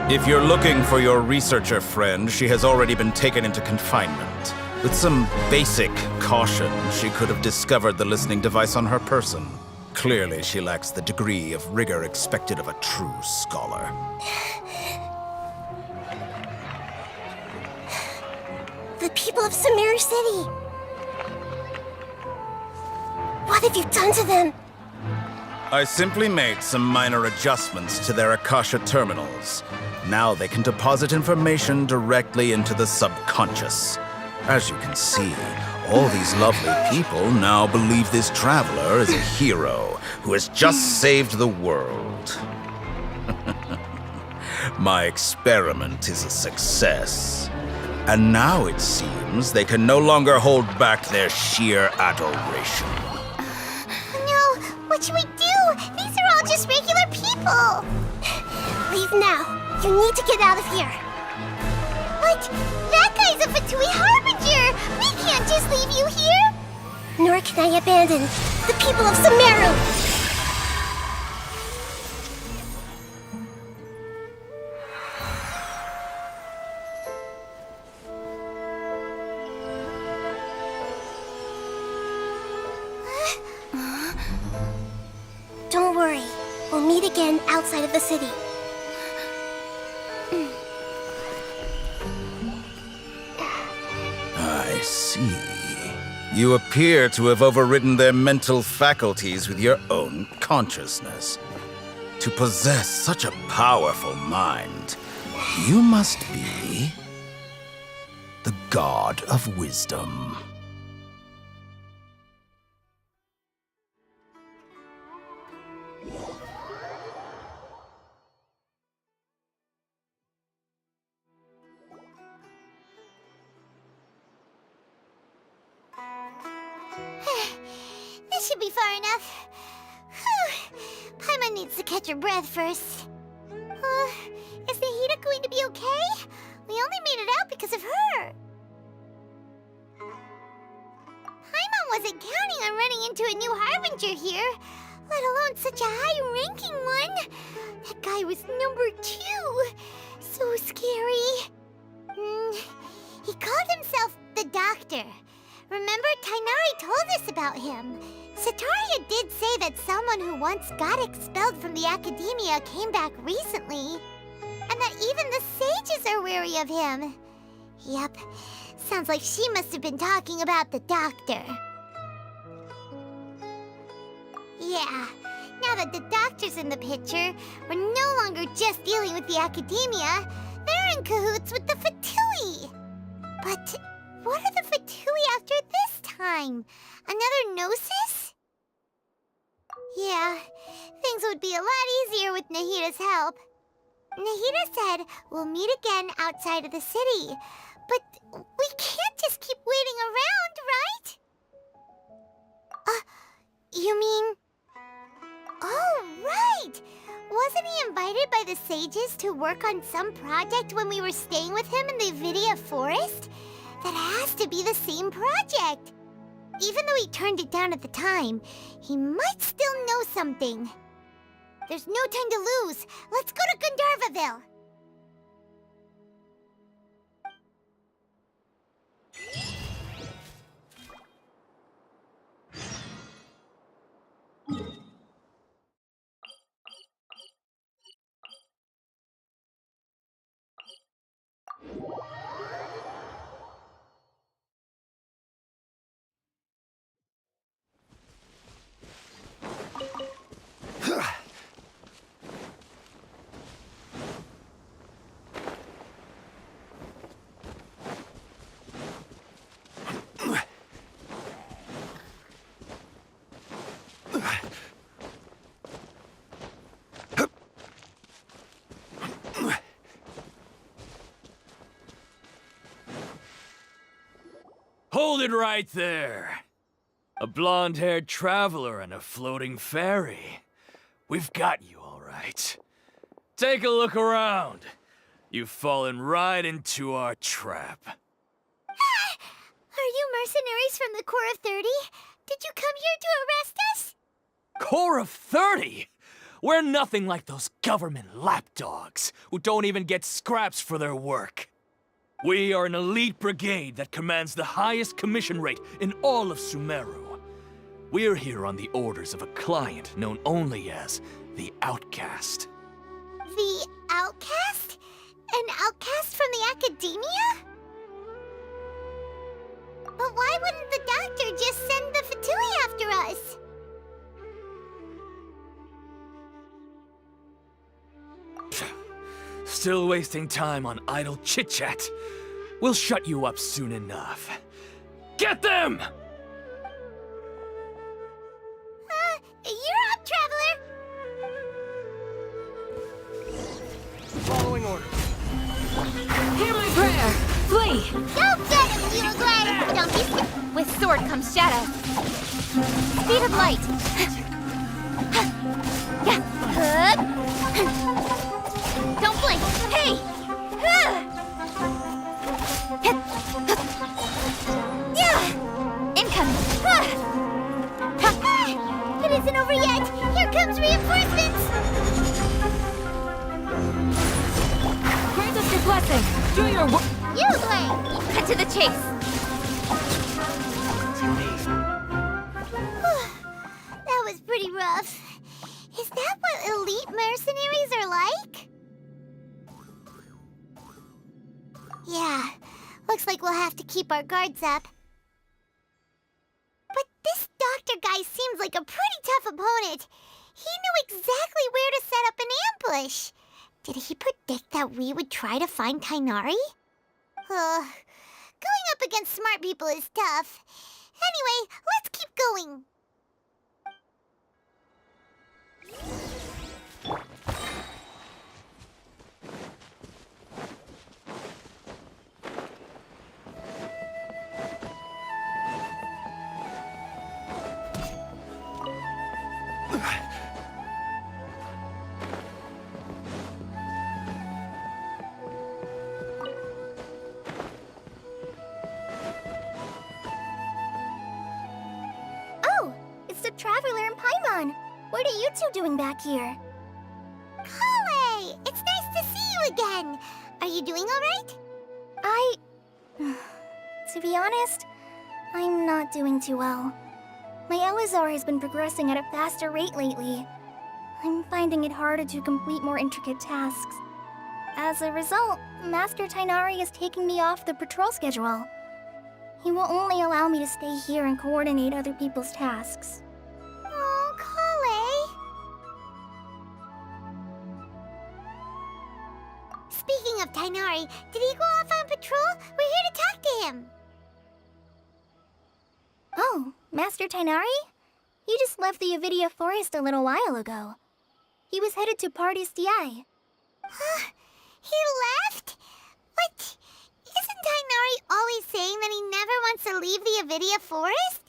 If you're looking for your researcher friend, she has already been taken into confinement. With some basic caution, she could have discovered the listening device on her person. Clearly, she lacks the degree of rigor expected of a true scholar. The people of Sumeru City! What have you done to them? I simply made some minor adjustments to their Akasha terminals. Now they can deposit information directly into the subconscious. As you can see, all these lovely people now believe this traveler is a hero who has just saved the world. My experiment is a success. And now it seems they can no longer hold back their sheer adoration. No, what should we do? These are all just regular people. Leave now. You need to get out of here. But that guy's a Fatui Harbinger. We can't just leave you here. Nor can I abandon the people of Sumeru. Don't worry. We'll meet again outside of the city. I see. You appear to have overridden their mental faculties with your own consciousness. To possess such a powerful mind, you must be the God of Wisdom. This should be far enough. Whew. Paimon needs to catch her breath first. Is Nahida going to be okay? We only made it out because of her. Paimon wasn't counting on running into a new Harbinger here, let alone such a high-ranking one. That guy was number 2. So scary. He called himself the Doctor. Remember, Tighnari told us about him. Setaria did say that someone who once got expelled from the Academia came back recently. And that even the sages are wary of him. Yep, sounds like she must have been talking about the Doctor. Yeah, now that the Doctor's in the picture, we're no longer just dealing with the Academia. They're in cahoots with the Fatui. But what are the Fatui after this time? Another Gnosis? Yeah, things would be a lot easier with Nahida's help. Nahida said we'll meet again outside of the city. But we can't just keep waiting around, right? You mean... Oh, right! Wasn't he invited by the sages to work on some project when we were staying with him in the Avidia Forest? That has to be the same project. Even though he turned it down at the time, he might still know something. There's no time to lose. Let's go to Gandharvaville. Hold it right there. A blonde-haired traveler and a floating fairy. We've got you, all right. Take a look around. You've fallen right into our trap. Are you mercenaries from the Corps of 30? Did you come here to arrest us? Corps of 30? We're nothing like those government lapdogs who don't even get scraps for their work. We are an elite brigade that commands the highest commission rate in all of Sumeru. We're here on the orders of a client known only as the Outcast. The Outcast? An outcast from the Academia? But why wouldn't the Doctor just send the Fatui after us? Still wasting time on idle chit-chat. We'll shut you up soon enough. Get them! You're up, Traveler! Following orders. Hear my prayer! Flee! Go get him, little Glenn! Don't be scared. With sword comes shadow. Speed of light. Don't blink. Hey! Incoming. It isn't over yet. Here comes reinforcements. Grant us your blessing! Do your work! You, Glenn! Cut to the chase. That was pretty rough. Is that what elite mercenaries are like? Yeah, looks like we'll have to keep our guards up. like a pretty tough opponent. He knew exactly where to set up an ambush. Did he predict that we would try to find Tighnari? Going up against smart people is tough. Anyway, let's keep going. Oh, it's the Traveler and Paimon. What are you two doing back here? Kale, it's nice to see you again. Are you doing all right? To be honest, I'm not doing too well. My Elazar has been progressing at a faster rate lately. I'm finding it harder to complete more intricate tasks. As a result, Master Tighnari is taking me off the patrol schedule. He will only allow me to stay here and coordinate other people's tasks. Oh, Kale. Speaking of Tighnari, did he go off on patrol? We're here to talk to him. Oh, Master Tighnari? He just left the Avidia Forest a little while ago. He was headed to Pardis Dii. Huh? He left? But isn't Tighnari always saying that he never wants to leave the Avidia Forest?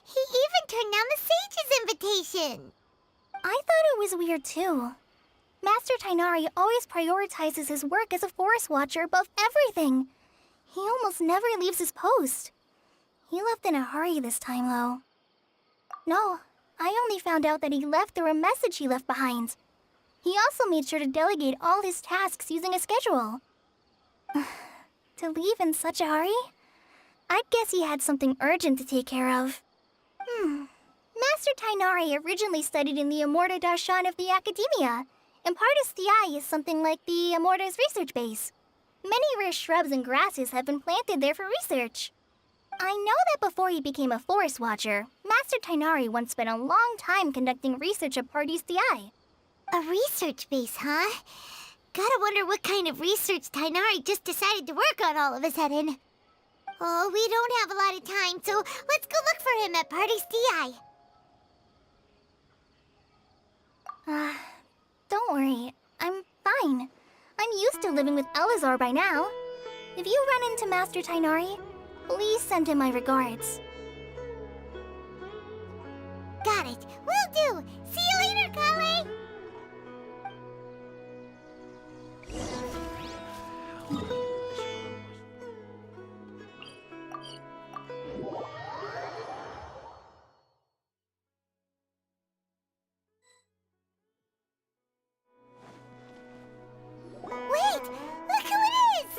He even turned down the Sage's invitation. I thought it was weird too. Master Tighnari always prioritizes his work as a forest watcher above everything. He almost never leaves his post. He left in a hurry this time, though. No, I only found out that he left through a message he left behind. He also made sure to delegate all his tasks using a schedule. To leave in such a hurry? I'd guess he had something urgent to take care of. Master Tighnari originally studied in the Amorta Darshan of the Academia, and Pardis Dii is something like the Amorta's research base. Many rare shrubs and grasses have been planted there for research. I know that before he became a forest watcher, Master Tighnari once spent a long time conducting research at Pardis Dii. A research base, huh? Gotta wonder what kind of research Tighnari just decided to work on all of a sudden. Oh, we don't have a lot of time, so let's go look for him at Pardis Dii. Don't worry. I'm fine. I'm used to living with Elazar by now. If you run into Master Tighnari, please send him my regards. Got it. Will do. See you later, Kale. Wait! Look who it is!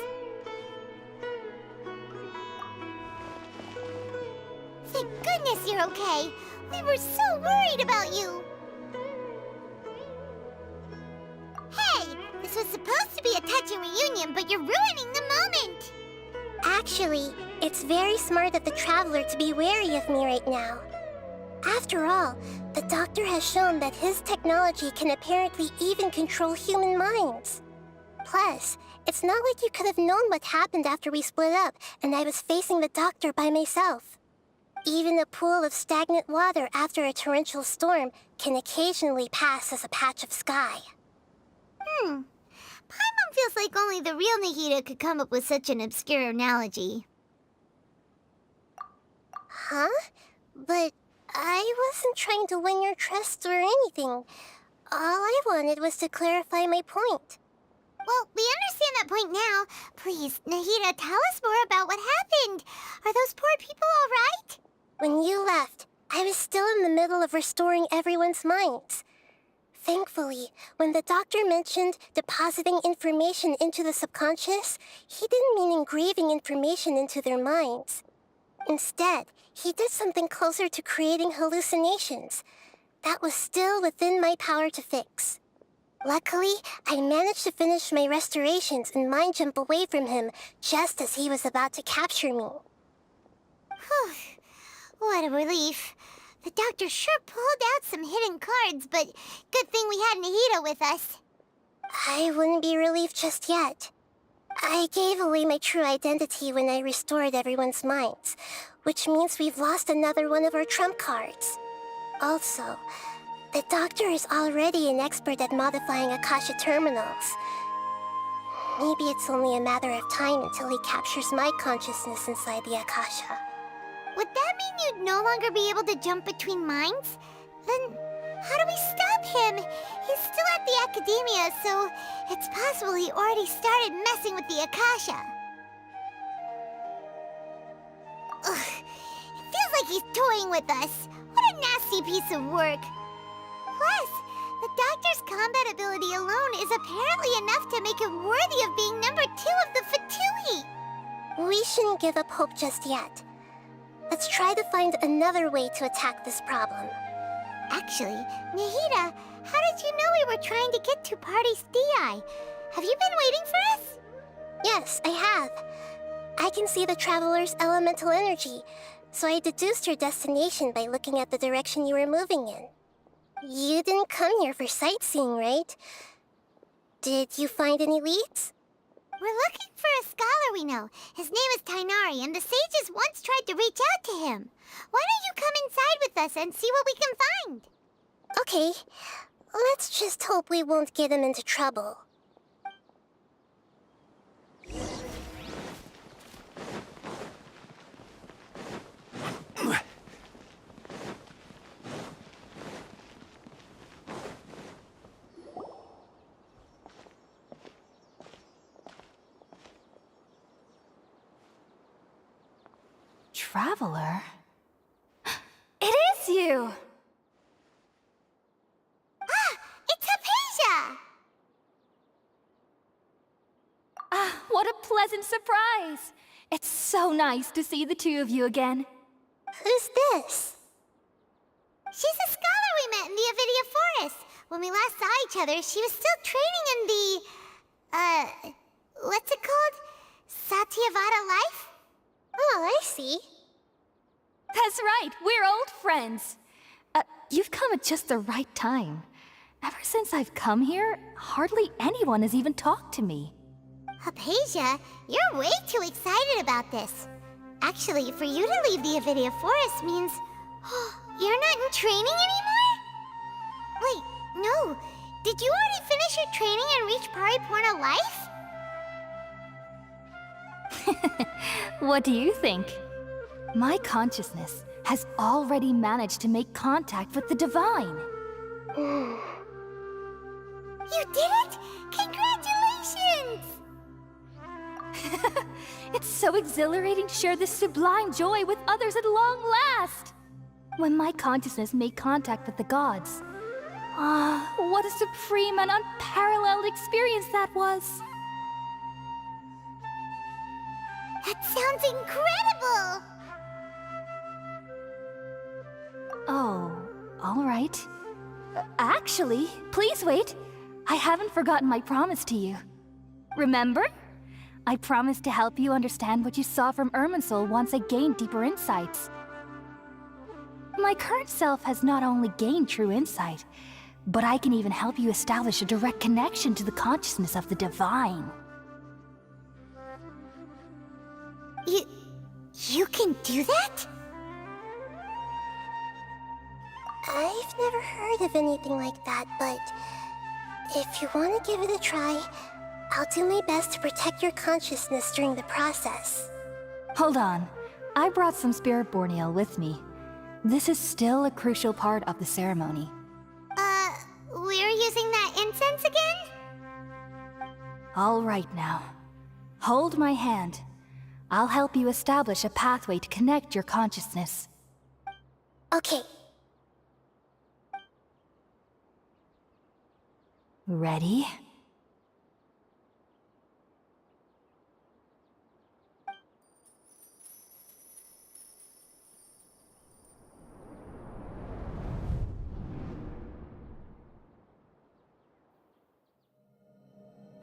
Thank goodness you're okay. We were so worried about you. Hey, this was supposed to be a touching reunion, but you're ruining the moment. Actually, it's very smart of the Traveler to be wary of me right now. After all, the Doctor has shown that his technology can apparently even control human minds. Plus, it's not like you could have known what happened after we split up and I was facing the Doctor by myself. Even a pool of stagnant water after a torrential storm can occasionally pass as a patch of sky. Paimon feels like only the real Nahida could come up with such an obscure analogy. Huh? But I wasn't trying to win your trust or anything. All I wanted was to clarify my point. Well, we understand that point now. Please, Nahida, tell us more about what happened. Are those poor people all right? When you left, I was still in the middle of restoring everyone's minds. Thankfully, when the Doctor mentioned depositing information into the subconscious, he didn't mean engraving information into their minds. Instead, he did something closer to creating hallucinations. That was still within my power to fix. Luckily, I managed to finish my restorations and mind jump away from him just as he was about to capture me. What a relief. The doctor sure pulled out some hidden cards, but good thing we had Nahida with us. I wouldn't be relieved just yet. I gave away my true identity when I restored everyone's minds, which means we've lost another one of our trump cards. Also, the doctor is already an expert at modifying Akasha terminals. Maybe it's only a matter of time until he captures my consciousness inside the Akasha. Would that mean you'd no longer be able to jump between minds? Then how do we stop him? He's still at the academia, so it's possible he already started messing with the Akasha. Ugh, it feels like he's toying with us. What a nasty piece of work. Plus, the doctor's combat ability alone is apparently enough to make him worthy of being number 2 of the Fatui. We shouldn't give up hope just yet. Let's try to find another way to attack this problem. Actually, Nahida, how did you know we were trying to get to Party's Thei? Have you been waiting for us? Yes, I have. I can see the Traveler's elemental energy, so I deduced your destination by looking at the direction you were moving in. You didn't come here for sightseeing, right? Did you find any leads? We're looking for a scholar we know. His name is Tainari, and the sages once tried to reach out to him. Why don't you come inside with us and see what we can find? Okay, let's just hope we won't get him into trouble. Traveler? It is you! Ah, it's Hypatia! Ah, what a pleasant surprise! It's so nice to see the two of you again. Who's this? She's a scholar we met in the Avidia Forest. When we last saw each other, she was still training in the... what's it called? Satyavada life? Oh, I see. That's right, we're old friends. You've come at just the right time. Ever since I've come here, hardly anyone has even talked to me. Hypatia, you're way too excited about this. Actually, for you to leave the Avidia Forest means... you're not in training anymore? Wait, no. Did you already finish your training and reach Paripurna life? What do you think? My consciousness has already managed to make contact with the divine. You did it! Congratulations! It's so exhilarating to share this sublime joy with others at long last! When my consciousness made contact with the gods. Ah, what a supreme and unparalleled experience that was! That sounds incredible! Oh, all right. Actually, please wait. I haven't forgotten my promise to you. Remember? I promised to help you understand what you saw from Irminsul once I gained deeper insights. My current self has not only gained true insight, but I can even help you establish a direct connection to the consciousness of the divine. You can do that? I've never heard of anything like that, but if you want to give it a try, I'll do my best to protect your consciousness during the process. Hold on. I brought some spirit borneal with me. This is still a crucial part of the ceremony. We're using that incense again? All right now. Hold my hand. I'll help you establish a pathway to connect your consciousness. Okay. Ready?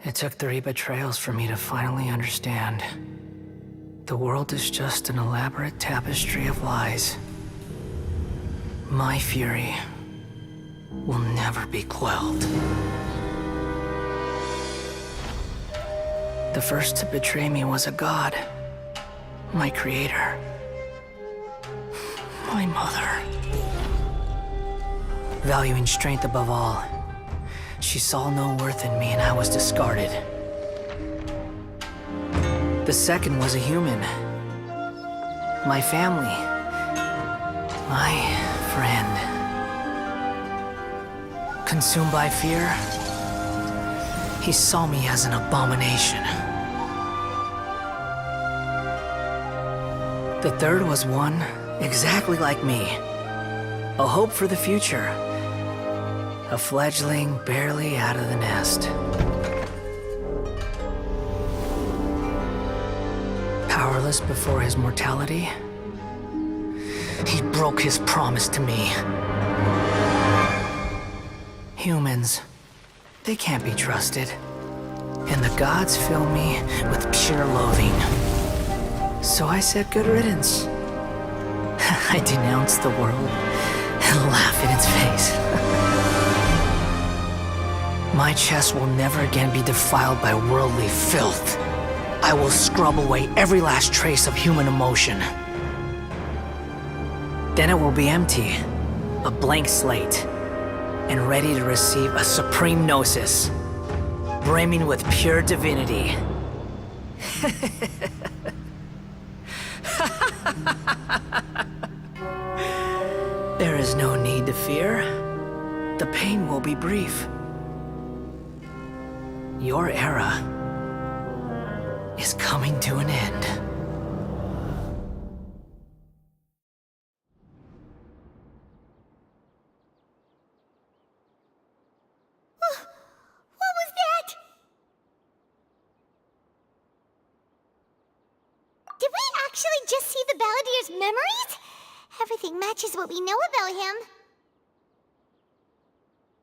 It took 3 betrayals for me to finally understand. The world is just an elaborate tapestry of lies. My fury will never be quelled. The first to betray me was a god. My creator. My mother. Valuing strength above all, she saw no worth in me and I was discarded. The second was a human. My family. My friend. Consumed by fear, he saw me as an abomination. The third was one exactly like me. A hope for the future. A fledgling barely out of the nest. Powerless before his mortality, he broke his promise to me. Humans, they can't be trusted. And the gods fill me with pure loathing. So I said good riddance. I denounced the world and laugh in its face. My chest will never again be defiled by worldly filth. I will scrub away every last trace of human emotion. Then it will be empty, a blank slate, and ready to receive a supreme gnosis, brimming with pure divinity. There is no need to fear. The pain will be brief. Your era is coming to an end. What was that? Did we actually just see the Balladier's memories? Everything matches what we know about him.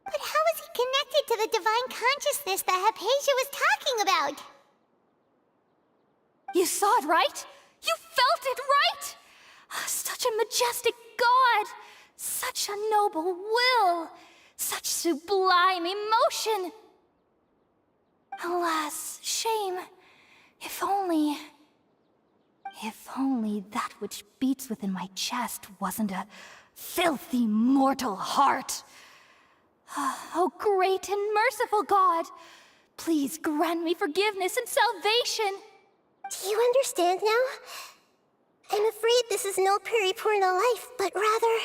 But how is he connected to the divine consciousness that Hypatia was talking about? You saw it, right? You felt it, right? Such a majestic god! Such a noble will! Such sublime emotion! Alas, shame. If only that which beats within my chest wasn't a filthy mortal heart. Oh, great and merciful God, please grant me forgiveness and salvation. Do you understand now? I'm afraid this is no Peripurna life, but rather...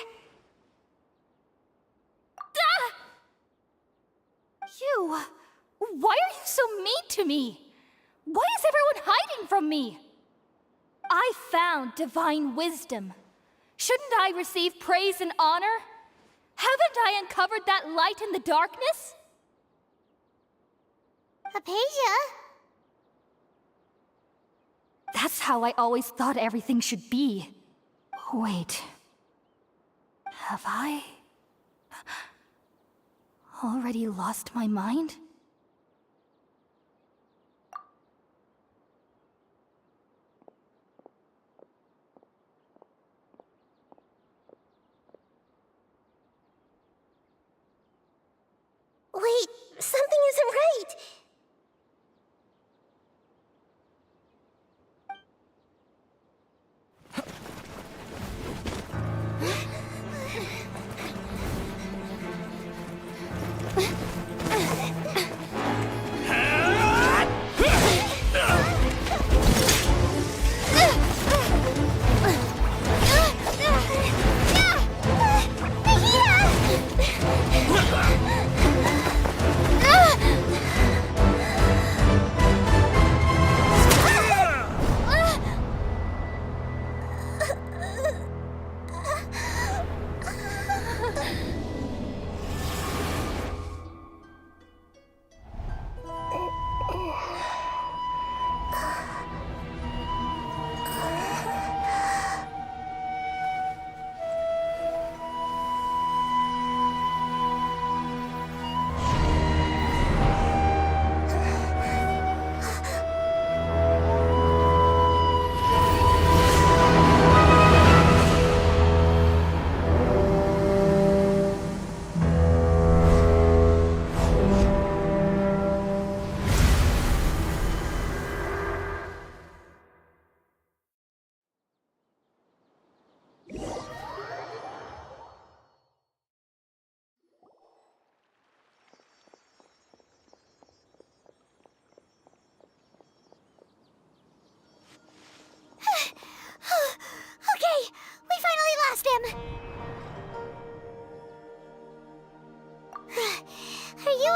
You! Why are you so mean to me? Why is everyone hiding from me? I found divine wisdom. Shouldn't I receive praise and honor? Haven't I uncovered that light in the darkness? Hypatia? That's how I always thought everything should be. Wait. Have I already lost my mind? Wait, something isn't right.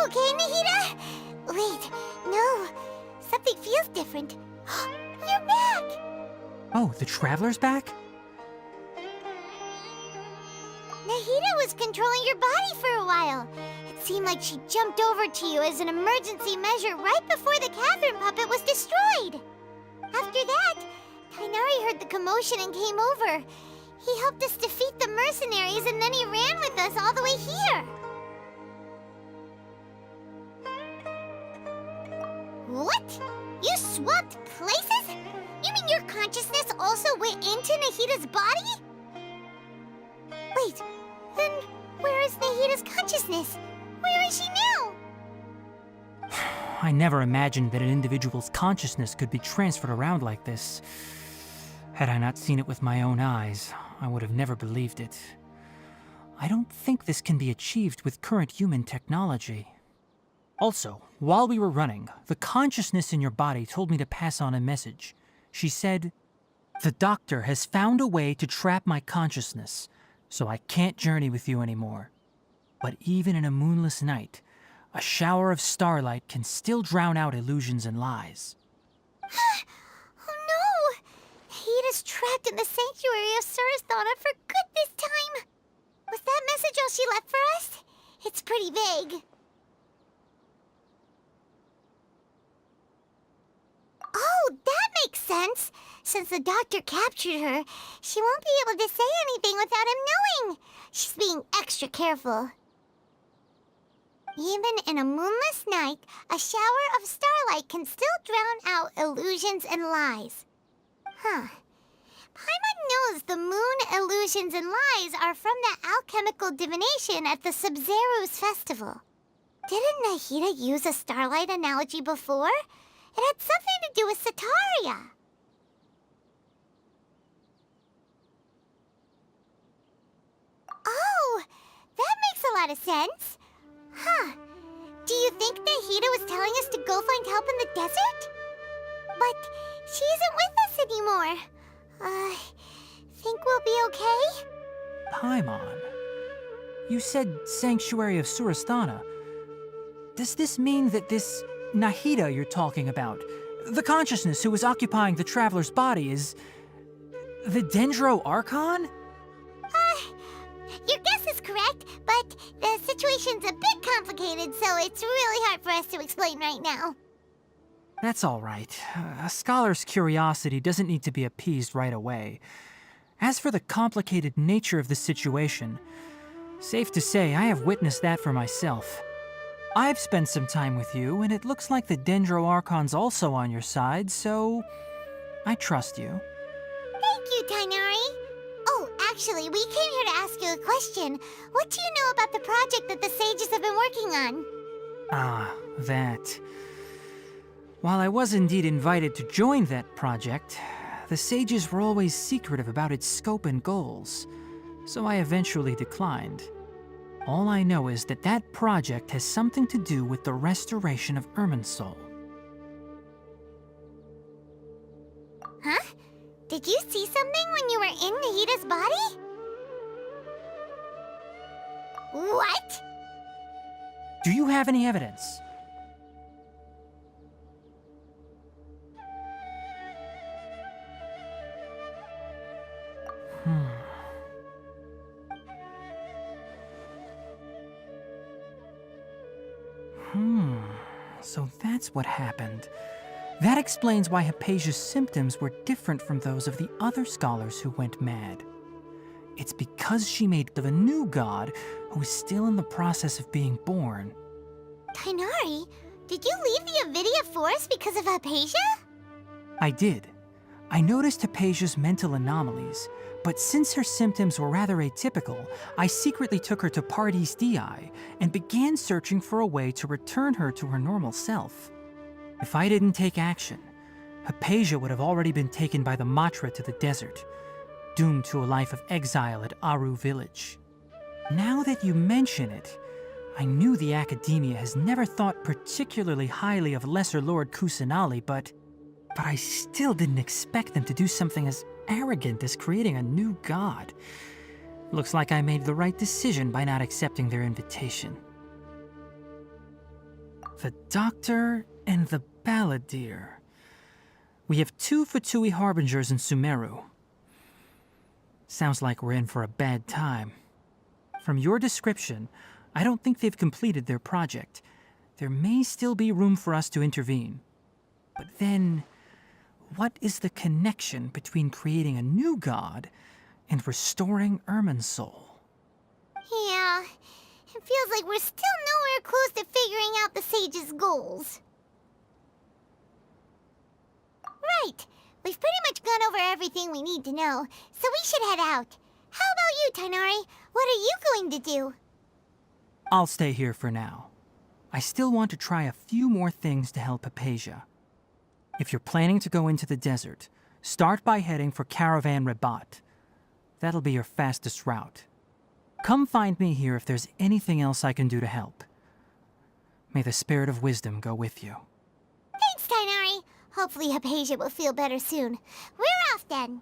okay, Nahida? Wait, no. Something feels different. You're back! Oh, the Traveler's back? Nahida was controlling your body for a while. It seemed like she jumped over to you as an emergency measure right before the Catherine puppet was destroyed. After that, Tighnari heard the commotion and came over. He helped us defeat the mercenaries and then he ran with us all the way here. What? You swapped places? You mean your consciousness also went into Nahida's body? Wait, then where is Nahida's consciousness? Where is she now? I never imagined that an individual's consciousness could be transferred around like this. Had I not seen it with my own eyes, I would have never believed it. I don't think this can be achieved with current human technology. Also, while we were running, the consciousness in your body told me to pass on a message. She said, "The doctor has found a way to trap my consciousness, so I can't journey with you anymore. But even in a moonless night, a shower of starlight can still drown out illusions and lies." Oh no! Nahida's trapped in the sanctuary of Surasthana for good this time. Was that message all she left for us? It's pretty vague. Oh, that makes sense. Since the doctor captured her, she won't be able to say anything without him knowing. She's being extra careful. Even in a moonless night, a shower of starlight can still drown out illusions and lies. Huh. Paimon knows the moon illusions and lies are from the alchemical divination at the Sub-Zerus festival. Didn't Nahida use a starlight analogy before? It had something to do with Setaria. Oh, that makes a lot of sense. Huh. Do you think Nahida was telling us to go find help in the desert? But she isn't with us anymore. Think we'll be okay? Paimon, you said Sanctuary of Surasthana. Does this mean that this Nahida you're talking about, the consciousness who was occupying the Traveler's body, is the Dendro Archon? Your guess is correct, but the situation's a bit complicated, so it's really hard for us to explain right now. That's all right. A scholar's curiosity doesn't need to be appeased right away. As for the complicated nature of the situation, safe to say I have witnessed that for myself. I've spent some time with you, and it looks like the Dendro Archon's also on your side, so I trust you. Thank you, Tighnari. Oh, actually, we came here to ask you a question. What do you know about the project that the sages have been working on? Ah, that. While I was indeed invited to join that project, the sages were always secretive about its scope and goals, so I eventually declined. All I know is that that project has something to do with the restoration of Irminsul. Huh? Did you see something when you were in Nahida's body? What? Do you have any evidence? So that's what happened. That explains why Hypatia's symptoms were different from those of the other scholars who went mad. It's because she made of a new god who is still in the process of being born. Tighnari, did you leave the Avidia Forest because of Hypatia? I did. I noticed Hypatia's mental anomalies, but since her symptoms were rather atypical, I secretly took her to Pardis Dii and began searching for a way to return her to her normal self. If I didn't take action, Hypatia would have already been taken by the Matra to the desert, doomed to a life of exile at Aru village. Now that you mention it, I knew the Academia has never thought particularly highly of Lesser Lord Kusanali, but I still didn't expect them to do something as arrogant as creating a new god. Looks like I made the right decision by not accepting their invitation. The Doctor and the Balladeer. We have 2 Fatui Harbingers in Sumeru. Sounds like we're in for a bad time. From your description, I don't think they've completed their project. There may still be room for us to intervene. But then, what is the connection between creating a new god and restoring Irminsul? Yeah, it feels like we're still nowhere close to figuring out the sage's goals. Right, we've pretty much gone over everything we need to know, so we should head out. How about you, Tighnari? What are you going to do? I'll stay here for now. I still want to try a few more things to help Hypatia. If you're planning to go into the desert, start by heading for Caravan Rabat. That'll be your fastest route. Come find me here if there's anything else I can do to help. May the Spirit of Wisdom go with you. Thanks, Tighnari. Hopefully Hypatia will feel better soon. We're off then.